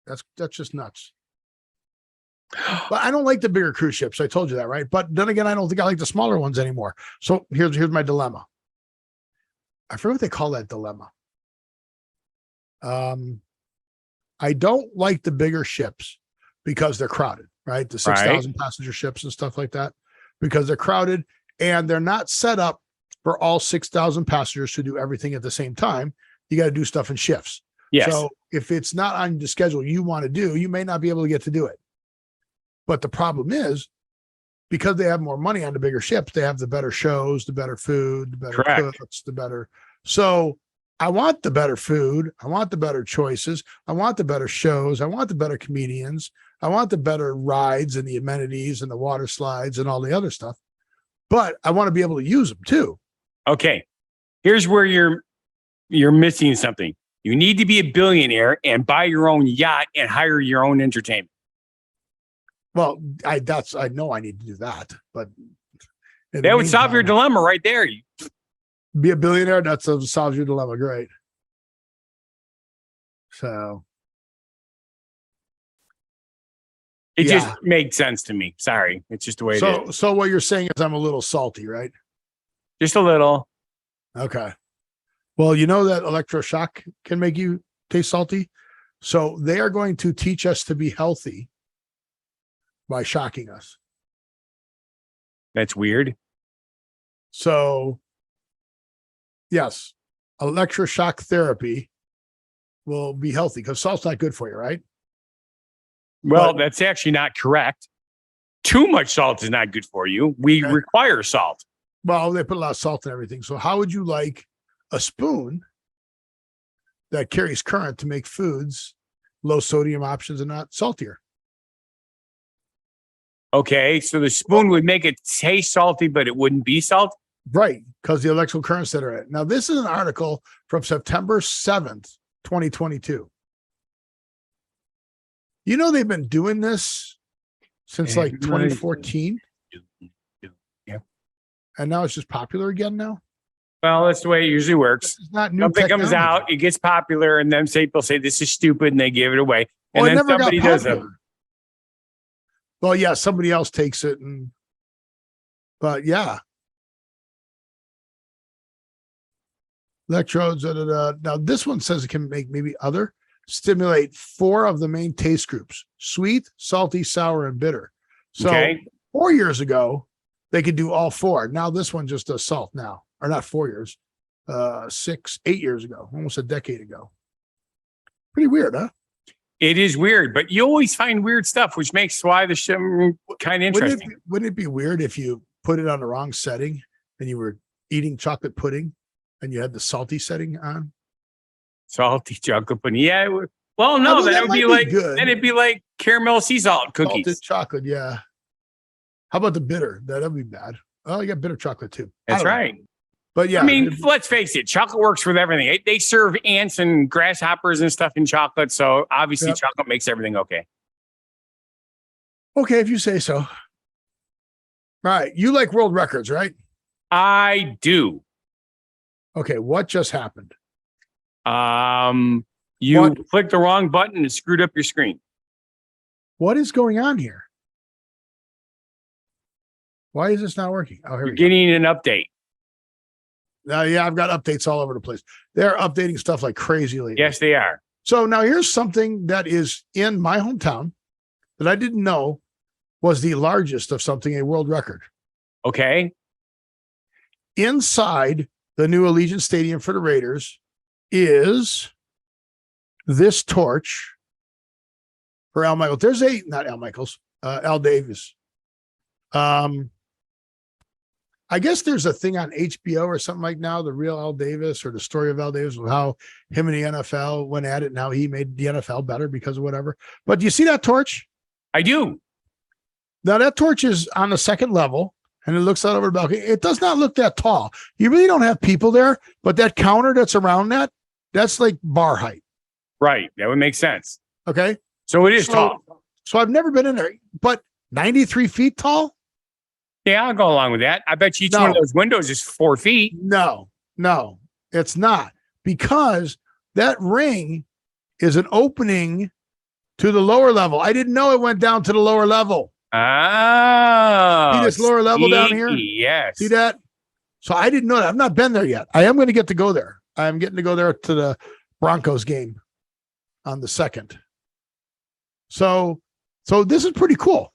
that's just nuts. But I don't like the bigger cruise ships. I told you that, right? But then again, I don't think I like the smaller ones anymore. So here's my dilemma. I forget what they call that dilemma. I don't like the bigger ships because they're crowded, right? The 6,000 passenger ships and stuff like that, because they're crowded and they're not set up for all 6,000 passengers to do everything at the same time. You got to do stuff in shifts. Yes. So if it's not on the schedule you want to do, you may not be able to get to do it. But the problem is, because they have more money on the bigger ships, they have the better shows, the better food, the better cooks, the better. So I want the better food. I want the better choices. I want the better shows. I want the better comedians. I want the better rides and the amenities and the water slides and all the other stuff. But I want to be able to use them too. Okay. Here's where you're missing something. You need to be a billionaire and buy your own yacht and hire your own entertainment. Well, I know I need to do that, but that would solve your dilemma right there. Be a billionaire. That solves your dilemma. Great. So it just made sense to me. Sorry. It's just the way it is. So what you're saying is I'm a little salty, right? Just a little. Okay. Well, you know that electroshock can make you taste salty. So they are going to teach us to be healthy by shocking us. That's weird. So yes, electroshock therapy will be healthy because salt's not good for you, right? Well, that's actually not correct. Too much salt is not good for you. We require salt. Well, they put a lot of salt in everything. So how would you like a spoon that carries current to make foods low sodium options and not saltier? Okay, so the spoon would make it taste salty, but it wouldn't be salt? Right, because the electrical currents that are in it. Now, this is an article from September 7th, 2022. You know, they've been doing this since like 2014. Yeah. And now it's just popular again now? Well, that's the way it usually works. It's not new Something technology. comes out, it gets popular, and then people say this is stupid, and they give it away. And Well, it then never somebody got does it. popular. Well, yeah, somebody else takes it, but yeah. Electrodes. Now, this one says it can make stimulate 4 of the main taste groups: sweet, salty, sour, and bitter. So 4 years ago, they could do all 4. Now this one just does salt now, or not 4 years, 8 years ago, almost a decade ago. Pretty weird, huh? It is weird, but you always find weird stuff, which makes why the show kind of interesting. Wouldn't it be weird if you put it on the wrong setting and you were eating chocolate pudding and you had the salty setting on? Salty chocolate pudding. Yeah. Well, no, that would be like good. Then it'd be like caramel sea salt cookies. Salted chocolate, yeah. How about the bitter? That'd be bad. Oh, you got bitter chocolate too. That's right. Know. But yeah, I mean, let's face it, chocolate works with everything. They serve ants and grasshoppers and stuff in chocolate. So obviously chocolate makes everything okay. Okay, if you say so. All right. You like world records, right? I do. Okay, what just happened? You clicked the wrong button and screwed up your screen. What is going on here? Why is this not working? Oh, here You're getting an update. Yeah, I've got updates all over the place. They're updating stuff like crazy lately. Yes, they are. So now here's something that is in my hometown that I didn't know was the largest of something, a world record. Okay. Inside the new Allegiant Stadium for the Raiders is this torch for Al Michaels. There's not Al Michaels, Al Davis. I I guess there's a thing on HBO or something like now, the real Al Davis or the story of Al Davis, with how him and the NFL went at it and how he made the NFL better because of whatever. But do you see that torch? I do. Now that torch is on the second level and it looks out over the balcony. It does not look that tall. You really don't have people there, but that counter that's around that's like bar height. Right. That would make sense. Okay. So it is tall. So I've never been in there, but 93 feet tall? Yeah, I'll go along with that. I bet you each one of those windows is 4 feet. No, it's not, because that ring is an opening to the lower level. I didn't know it went down to the lower level. Oh, See this lower level down here? Yes. See that? So I didn't know that. I've not been there yet. I am going to get to go there. I'm getting to go there to the Broncos game on the 2nd. So this is pretty cool.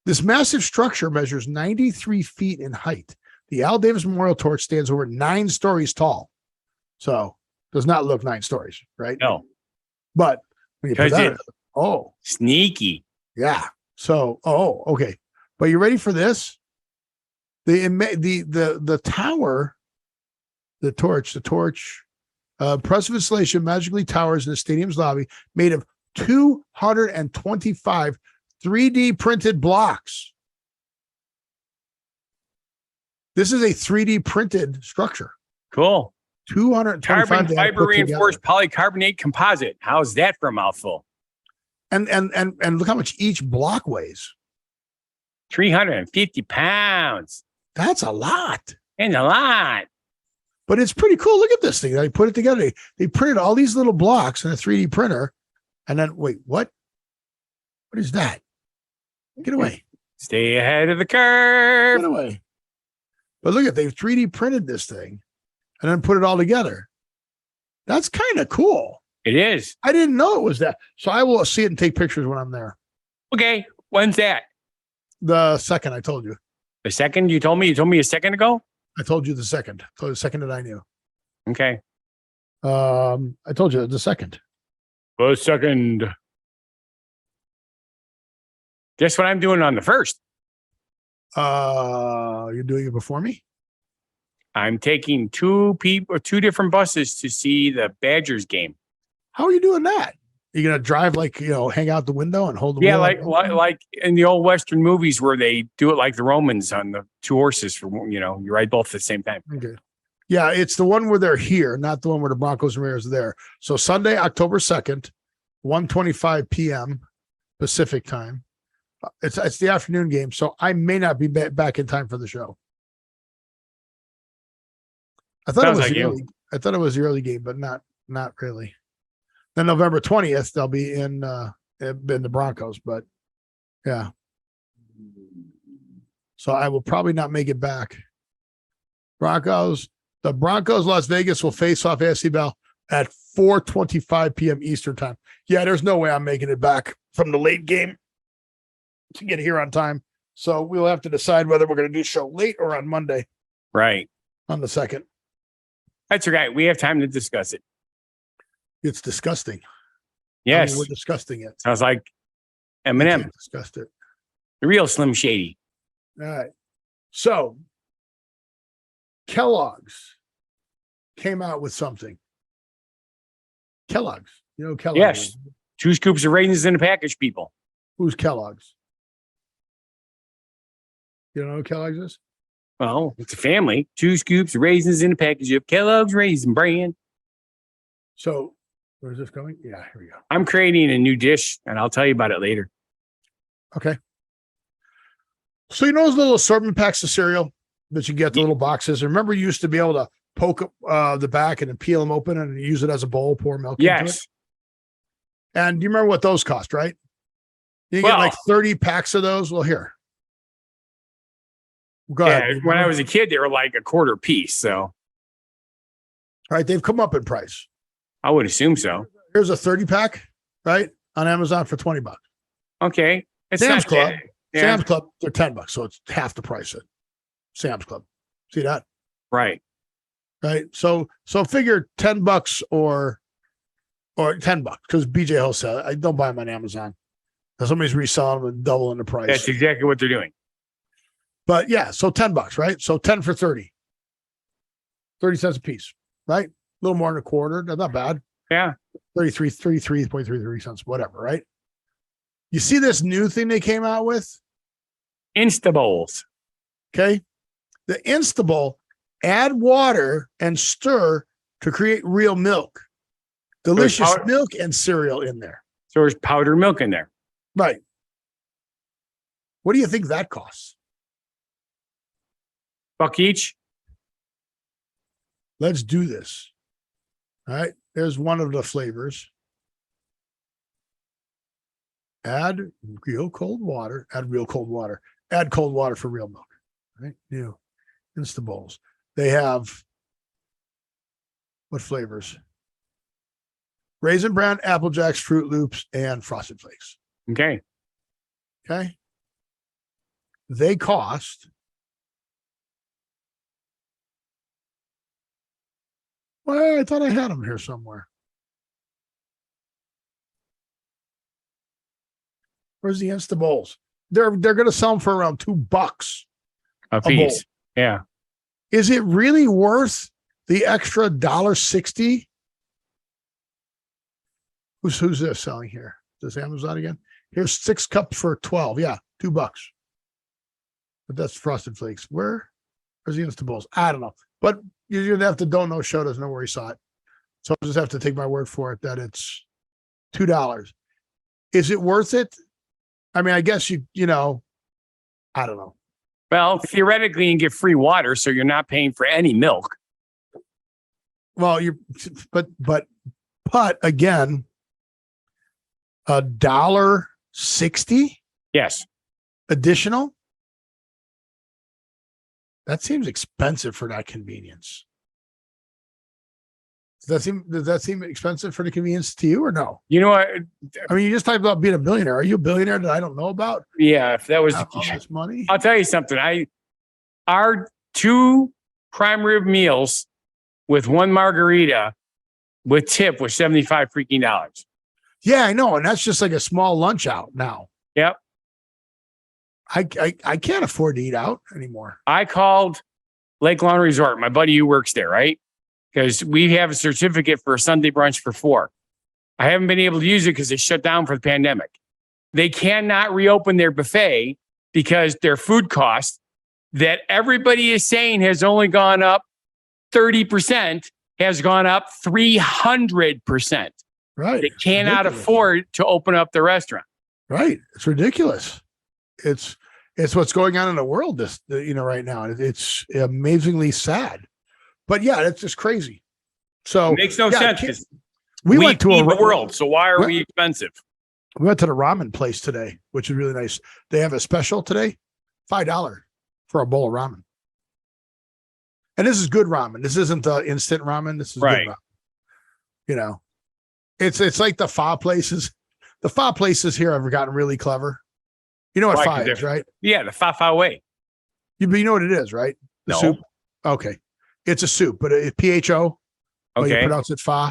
This massive structure measures 93 feet in height. The Al Davis Memorial Torch stands over 9 stories tall. So does not look 9 stories, right? No. But when you put that, sneaky. Yeah. So, okay. But you ready for this? The tower, the torch, impressive installation magically towers in the stadium's lobby, made of 225 3D printed blocks. This is a 3D printed structure. Cool. 225 carbon fiber reinforced polycarbonate composite. How's that for a mouthful? And look how much each block weighs. 350 pounds. That's a lot. And a lot. But it's pretty cool. Look at this thing. They put it together. They printed all these little blocks in a 3D printer. And then, wait, what? What is that? Get away. Stay ahead of the curve. Get away. But look at, they've 3D printed this thing and then put it all together. That's kind of cool. It is. I didn't know it was that. So I will see it and take pictures when I'm there. Okay. When's that? The 2nd, I told you. The 2nd? You told me a second ago? I told you the 2nd. I told you the 2nd that I knew. Okay. I told you the 2nd. The 2nd. Guess what I'm doing on the 1st? You're doing it before me? I'm taking two different buses to see the Badgers game. How are you doing that? You're gonna drive hang out the window and hold the wheel? like in the old Western movies where they do it like the Romans on the 2 horses you ride both at the same time. Okay. Yeah, it's the one where they're here, not the one where the Broncos and Raiders are there. So Sunday, October 2nd, 1:25 p.m. Pacific time. It's the afternoon game, so I may not be back in time for the show. I thought it was the early game, but not really. Then November 20th, they'll be in the Broncos, but yeah. So I will probably not make it back. The Broncos Las Vegas will face off AFC Bell at 4:25 p.m. Eastern time. Yeah, there's no way I'm making it back from the late game to get here on time. So we'll have to decide whether we're going to do show late or on Monday. Right. On the 2nd. That's right. We have time to discuss it. It's disgusting. Yes. We're discussing it. Sounds like Eminem. Discussed it. The real Slim Shady. All right. So Kellogg's came out with something. Kellogg's. You know Kellogg's. Yes. 2 scoops of raisins in a package, people. Who's Kellogg's? You don't know who Kellogg's is? Well, it's a family. 2 scoops of raisins in a package of Kellogg's Raisin Bran. So where's this going? Yeah, here we go. I'm creating a new dish, and I'll tell you about it later. Okay. So you know those little assortment packs of cereal that you get, the little boxes? Remember you used to be able to poke the back and then peel them open and use it as a bowl, pour milk into it? Yes. And do you remember what those cost, right? You get like 30 packs of those. Well, here. Go ahead. When I was a kid, they were like a quarter piece. So, all right, they've come up in price. I would assume so. Here's a 30 pack, right, on Amazon for $20. Okay, it's Sam's Club. Yeah. Sam's Club, they're $10, so it's half the price at Sam's Club. See that? Right. Right. So figure $10 or $10 because BJ wholesale. I don't buy them on Amazon. Somebody's reselling them and doubling the price. That's exactly what they're doing. But yeah, so $10, right? So 10 for 30. 30 cents a piece, right? A little more than a quarter. That's not bad. Yeah. 33.33 cents, whatever, right? You see this new thing they came out with? Instabowls. Okay. The Instabowl, add water and stir to create real milk. Delicious milk and cereal in there. So there's powdered milk in there. Right. What do you think that costs? $1 each. Let's do this. All right. There's one of the flavors. Add real cold water. Add real cold water. Add cold water for real milk. Right. New Instabowls. They have what flavors? Raisin Bran, Apple Jacks, Fruit Loops, and Frosted Flakes. Okay. Okay. They cost well, I thought I had them here somewhere. Where's the Instabowls? They're going to sell them for around $2 a piece. Yeah. Is it really worth the extra $1.60? Who's this selling here? Is this Amazon again? Here's 6 cups for 12. Yeah, $2. But that's Frosted Flakes. Where's the Instabowls? I don't know. But you're gonna have to don't know show doesn't know where he saw it. So I'll just have to take my word for it that it's $2. Is it worth it? I mean, I guess you know, I don't know. Well, theoretically, you can get free water, so you're not paying for any milk. Well, but again, $1.60 Yes. additional. That seems expensive for that convenience. Does that seem expensive for the convenience to you or no? You know what? I mean, you just talked about being a billionaire. Are you a billionaire that I don't know about? Yeah, if that was all this money. I'll tell you something. Our 2 prime rib meals with 1 margarita with tip was $75 freaking dollars. Yeah, I know, and that's just like a small lunch out now. Yep. I can't afford to eat out anymore. I called Lake Lawn Resort, my buddy who works there, right? Because we have a certificate for a Sunday brunch for 4. I haven't been able to use it because they shut down for the pandemic. They cannot reopen their buffet because their food cost that everybody is saying has only gone up 30% has gone up 300%. Right. They cannot afford to open up the restaurant. Right. It's ridiculous. It's what's going on in the world right now. It's amazingly sad. But yeah, it's just crazy. So it makes no sense. 'Cause we went to feed the world, so why are we expensive? We went to the ramen place today, which is really nice. They have a special today, $5 for a bowl of ramen. And this is good ramen. This isn't the instant ramen. This is right. Good ramen. You know, it's like the pho places. The pho places here have gotten really clever. You know what pho is, right? Yeah, the pho way. You know what it is, right? The soup. Okay. It's a soup, but it's PHO. Okay. You pronounce it pho.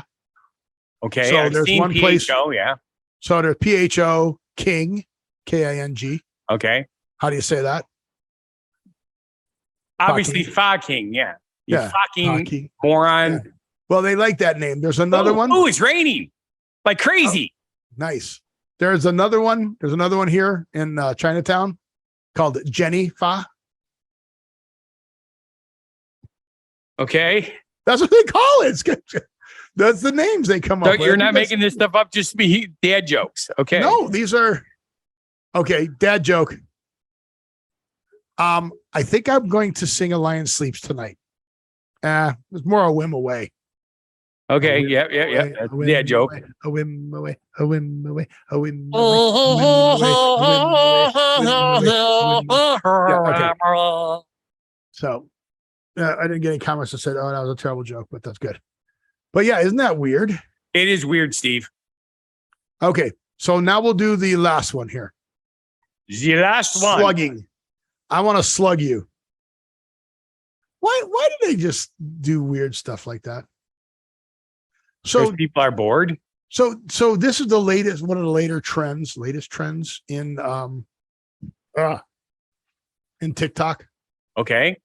Okay. So there's one PHO, place. Yeah. So there's PHO King, King. Okay. How do you say that? Obviously, Pho King. Yeah. You fucking moron. Yeah. Well, they like that name. There's another one. Oh, it's raining like crazy. Oh, nice. There's another one. There's another one here in Chinatown called Jenny Pho. Okay. That's what they call it. That's the names they come up with. So you're not making this stuff up just to be dad jokes. Okay. No, these are okay. Dad joke. I think I'm going to sing A Lion Sleeps tonight. It's more a whim away. Okay. Yeah. Dad joke. A whim away. A whim away. A whim away. So I didn't get any comments that said, "Oh, that was a terrible joke," but that's good. But yeah, isn't that weird? It is weird, Steve. Okay, so now we'll do the last one here. The last one. Slugging. I want to slug you. Why do they just do weird stuff like that? So people are bored. So this is the latest, one of the latest trends in TikTok. Okay.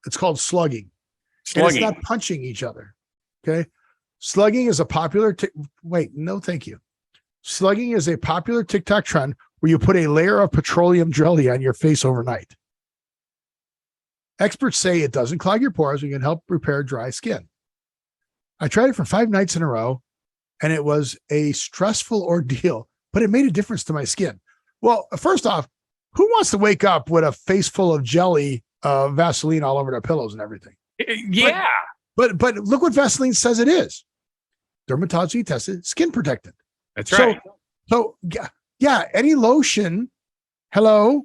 It's called slugging. And Slugging. it's not punching each other. Okay. Slugging is a popular, wait, no, thank you. Slugging is a popular TikTok trend where you put a layer of petroleum jelly on your face overnight. Experts say it doesn't clog your pores and can help repair dry skin. I tried it for 5 nights in a row, and it was a stressful ordeal, but it made a difference to my skin. Well, first off, who wants to wake up with a face full of jelly, Vaseline all over their pillows and everything? Yeah. But look what Vaseline says it is. Dermatology tested, skin protectant. That's right. So yeah, any lotion. Hello.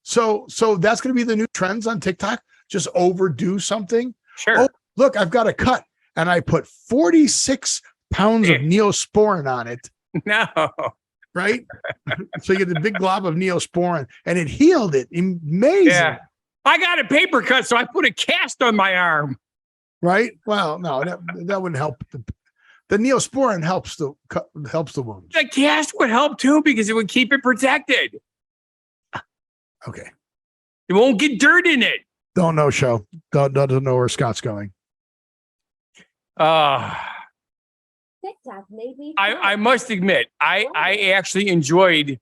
So that's going to be the new trends on TikTok. Just overdo something. Sure. Oh, look, I've got a cut, and I put 46 pounds of Neosporin on it. No. Right. So you get the big glob of Neosporin, and it healed it. Amazing. Yeah. I got a paper cut, so I put a cast on my arm. Right. Well, no, that wouldn't help. The Neosporin helps the wound. The cast would help too because it would keep it protected. Okay. It won't get dirt in it. Don't know, show. Don't know where Scott's going. TikTok made me. I must admit, I actually enjoyed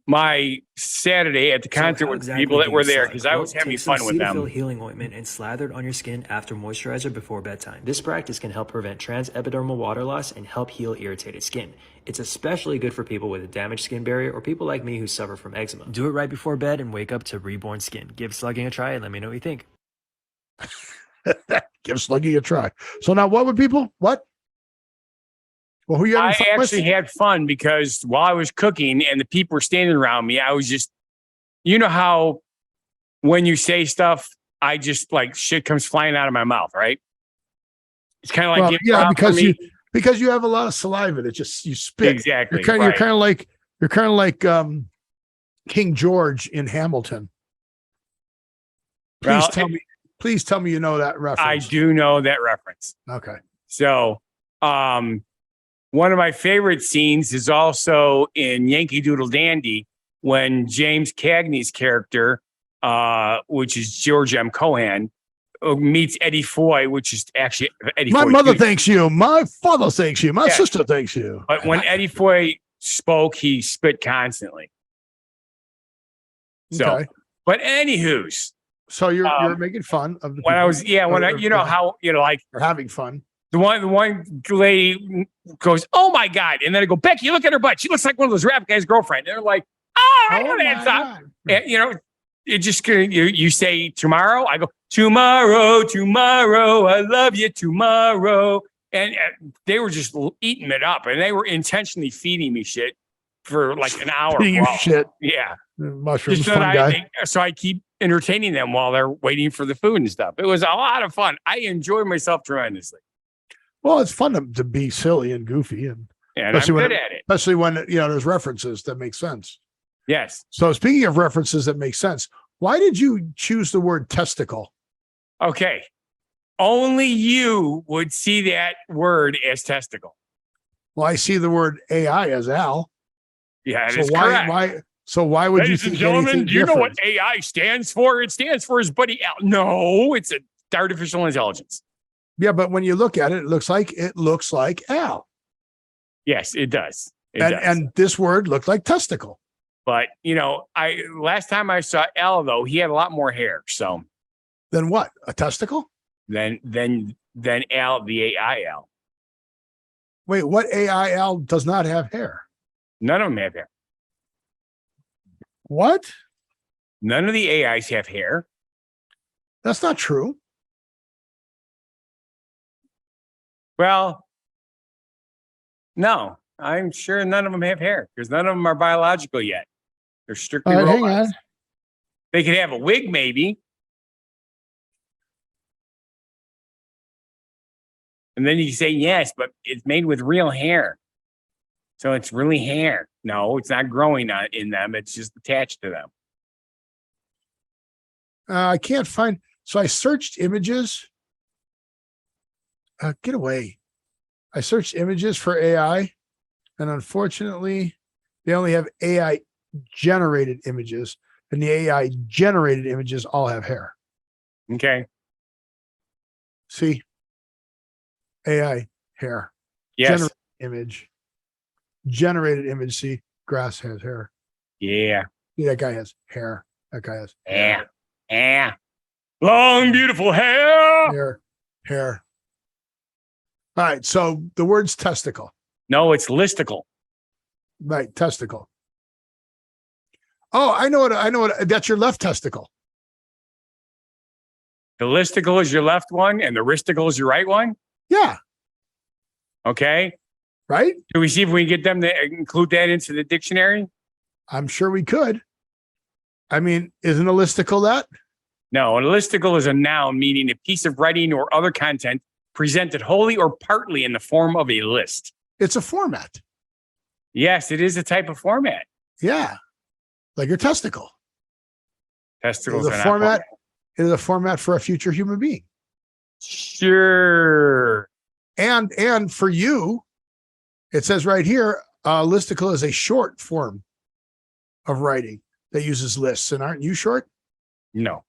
my Saturday at the concert with the people that were there because I was having fun with them. Healing ointment and slathered on your skin after moisturizer before bedtime. This practice can help prevent transepidermal water loss and help heal irritated skin. It's especially good for people with a damaged skin barrier or people like me who suffer from eczema. Do it right before bed and wake up to reborn skin. Give slugging a try and let me know what you think. Give slugging a try. So now what would people? What? Well, who you I having fun actually with? had fun because while I was cooking and the people were standing around me, I was just, you know how when you say stuff, I just like shit comes flying out of my mouth, right? It's kind of like because you have a lot of saliva that you spit. Exactly. You're kind of like King George in Hamilton. Please tell me you know that reference. I do know that reference. Okay. So, one of my favorite scenes is also in Yankee Doodle Dandy when James Cagney's character, which is George M. Cohan, meets Eddie Foy, which is actually Eddie My Foy mother too. thanks you. My father thanks you. My sister thanks you. But when Eddie Foy spoke, he spit constantly. So, Okay. but anywho's. So you're making fun of the when I people was, like are having fun. the one lady goes, "Oh my God!" And then I go, "Becky, look at her butt. She looks like one of those rap guys' girlfriend." And they're like, "Oh, I know that song." And, it just you say tomorrow. I go tomorrow. I love you tomorrow. And they were just eating it up, and they were intentionally feeding me shit for like an hour. Feeding you shit. Yeah, Mushrooms. just Fun guy. so I keep entertaining them while they're waiting for the food and stuff. It was a lot of fun. I enjoyed myself tremendously. Well, it's fun to be silly and goofy, and I'm good at it. especially when there's references that make sense. Yes. So speaking of references that make sense, why did you choose the word testicle? Okay. Only you would see that word as testicle. Well, I see the word AI as Al. Yeah, So it's why correct. would you Ladies think and gentlemen, anything do you know what different? AI stands for? It stands for his buddy Al. No, it's artificial intelligence. Yeah, but when you look at it, it looks like Al. Yes, it does. And this word looked like testicle. But last time I saw Al though, he had a lot more hair. So Then what? A testicle? then Al, the AI Al. Wait, what AI Al does not have hair? None of them have hair. What? None of the AIs have hair. That's not true. Well, no, I'm sure none of them have hair because none of them are biological yet. They're strictly All right, hang robots. on. They could have a wig, maybe. And then you say, yes, but it's made with real hair. So it's really hair. No, it's not growing in them. It's just attached to them. I can't find. So I searched images. Get away. I searched images for AI, and unfortunately, they only have AI generated images. and the AI generated images all have hair. Okay. See? AI hair. Yes. Generated image. See, grass has hair. Yeah. See, that guy has hair. That guy has Yeah. Yeah. Long, beautiful hair. hair. All right. So the word's testicle. No, it's listicle. Right. Testicle. Oh, I know what. That's your left testicle. The listicle is your left one and the wristicle is your right one. Yeah. Okay. Right. Do we see if we can get them to include that into the dictionary? I'm sure we could. I mean, isn't a listicle that? No, a listicle is a noun meaning a piece of writing or other content presented wholly or partly in the form of a list. It's a format. Yes, it is a type of format. Yeah. Like your testicle. Testicles It is a format. It is a format for a future human being. Sure. And for you, it says right here, listicle is a short form of writing that uses lists. And aren't you short? No.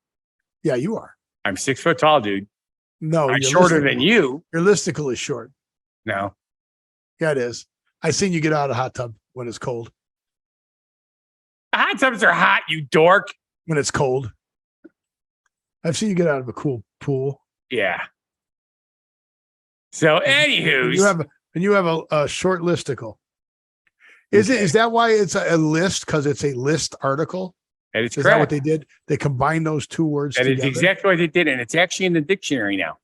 Yeah, you are. I'm 6 foot tall, dude. No, I'm shorter than you. Your listicle is short. No. Yeah, it is. I seen you get out of the hot tub when it's cold. Hot tubs are hot, you dork. When it's cold. I've seen you get out of a cool pool. Yeah. So, anywho, you have a short listicle. Is that why it's a list? Because it's a list article. that is Is correct. that what they did? They combined those two words That together. is exactly what they did, and it's actually in the dictionary now.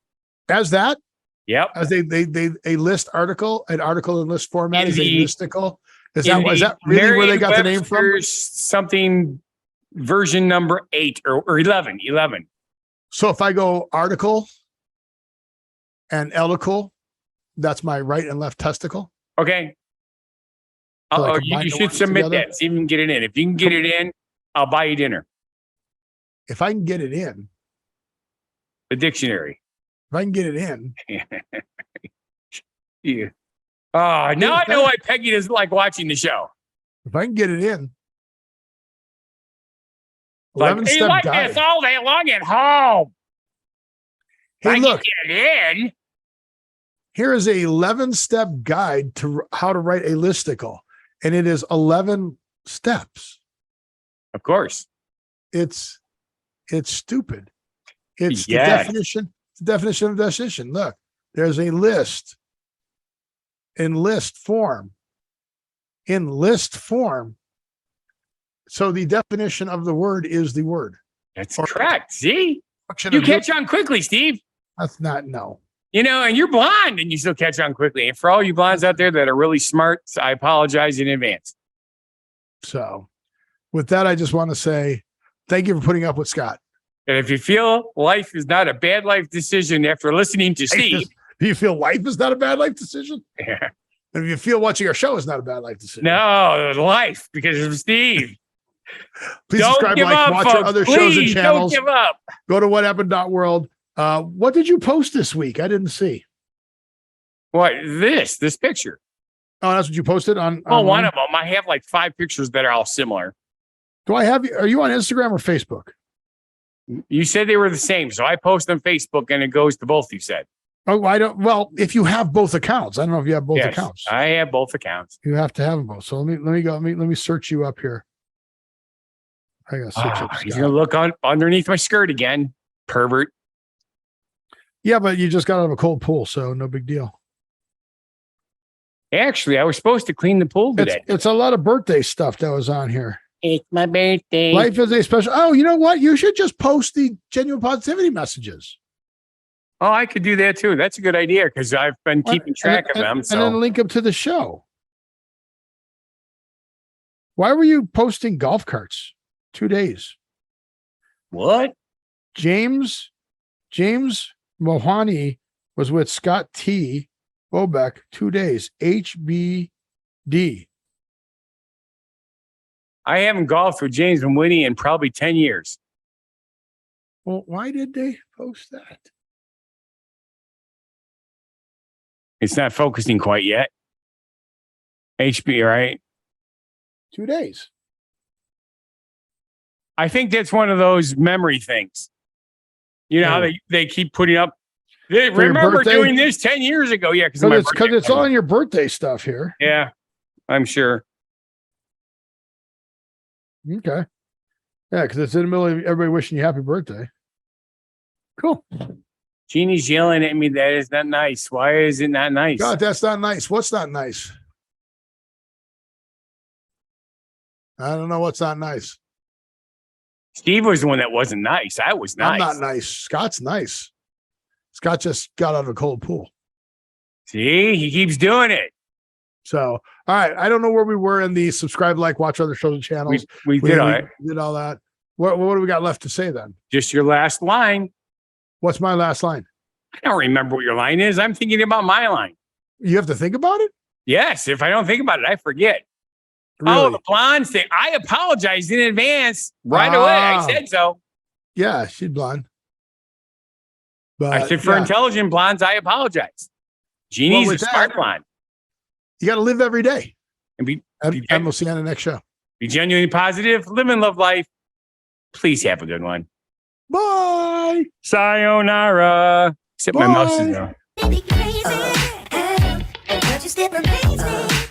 As that? Yep. As a list article, an article in list format is a listicle. Is that really where they got the name from? Something version number 8 or 11. So if I go article and elicle, that's my right and left testicle. Okay. So I You combine the should words submit together? that. See if you can get it in. If you can get it in, I'll buy you dinner. If I can get it in, The dictionary. Yeah. Oh, now I know why Peggy doesn't like watching the show. If I can get it in. Like, 11 they step like guide. this all day long at home. If I Hey, can look, get it in. here is a 11-step guide to how to write a listicle, and it is 11 steps. Of course. It's stupid. It's Yes. the definition of definition. Look, there's a list in list form. So the definition of the word is the word. That's correct. See? You catch on quickly, Steve. That's not no. You know, and you're blonde and you still catch on quickly. And for all you blondes out there that are really smart, I apologize in advance. So with that, I just want to say thank you for putting up with Scott. And if you feel life is not a bad life decision after listening to Steve, Do you feel life is not a bad life decision? yeah. And if you feel watching our show is not a bad life decision. No, life because of Steve. Please Don't subscribe, give like, up, watch our folks. other shows and Please channels. Don't give up. Go to whathappened.world. What did you post this week? I didn't see. What? This picture. Oh, that's what you posted on. Well, one online? of them. I have like 5 pictures that are all similar. Do I have you? Are you on Instagram or Facebook? You said they were the same, so I post on Facebook and it goes to both. You said. Oh, I don't. Well, if you have both accounts, I don't know if you have both Yes, accounts. I have both accounts. You have to have them both. So let me go. Let me search you up here. I gotta search up. He's Scott. gonna look on underneath my skirt again, pervert. Yeah, but you just got out of a cold pool, so no big deal. Actually, I was supposed to clean the pool today. It's a lot of birthday stuff that was on here. It's my birthday. Life is a special. Oh, you know what? You should just post the genuine positivity messages. Oh, I could do that too. That's a good idea because I've been keeping track of them. And then link them to the show. Why were you posting golf carts? 2 days. What? James Mohani was with Scott T. Bobeck 2 days. HBD. I haven't golfed with James and Winnie in probably 10 years. Well, why did they post that? It's not focusing quite yet. HB, right? 2 days. I think that's one of those memory things. You know how they keep putting up. They remember doing this 10 years ago. Yeah, because it's all on your birthday stuff here. Yeah, I'm sure. Okay. Yeah, because it's in the middle of everybody wishing you happy birthday. Cool. Jeannie's yelling at me. That is not nice. Why is it not nice? God, that's not nice. What's not nice? I don't know what's not nice. Steve was the one that wasn't nice. I was nice. I'm not nice. Scott's nice. Scott just got out of a cold pool. See, he keeps doing it. So, all right. I don't know where we were in the subscribe, like, watch other shows and channels. We did all right. Did all that. What do we got left to say then? Just your last line. What's my last line? I don't remember what your line is. I'm thinking about my line. You have to think about it? Yes. If I don't think about it, I forget. Really? Oh, the blonde thing. I apologized in advance right away. I said so. Yeah, she's blonde. But I said for intelligent blondes, I apologize. Jeannie's a smart blonde. You got to live every day. And we'll see you on the next show. Be genuinely positive. Live and love life. Please have a good one. Bye. Sayonara. Except my mouse is down. Baby crazy, and just it remains me.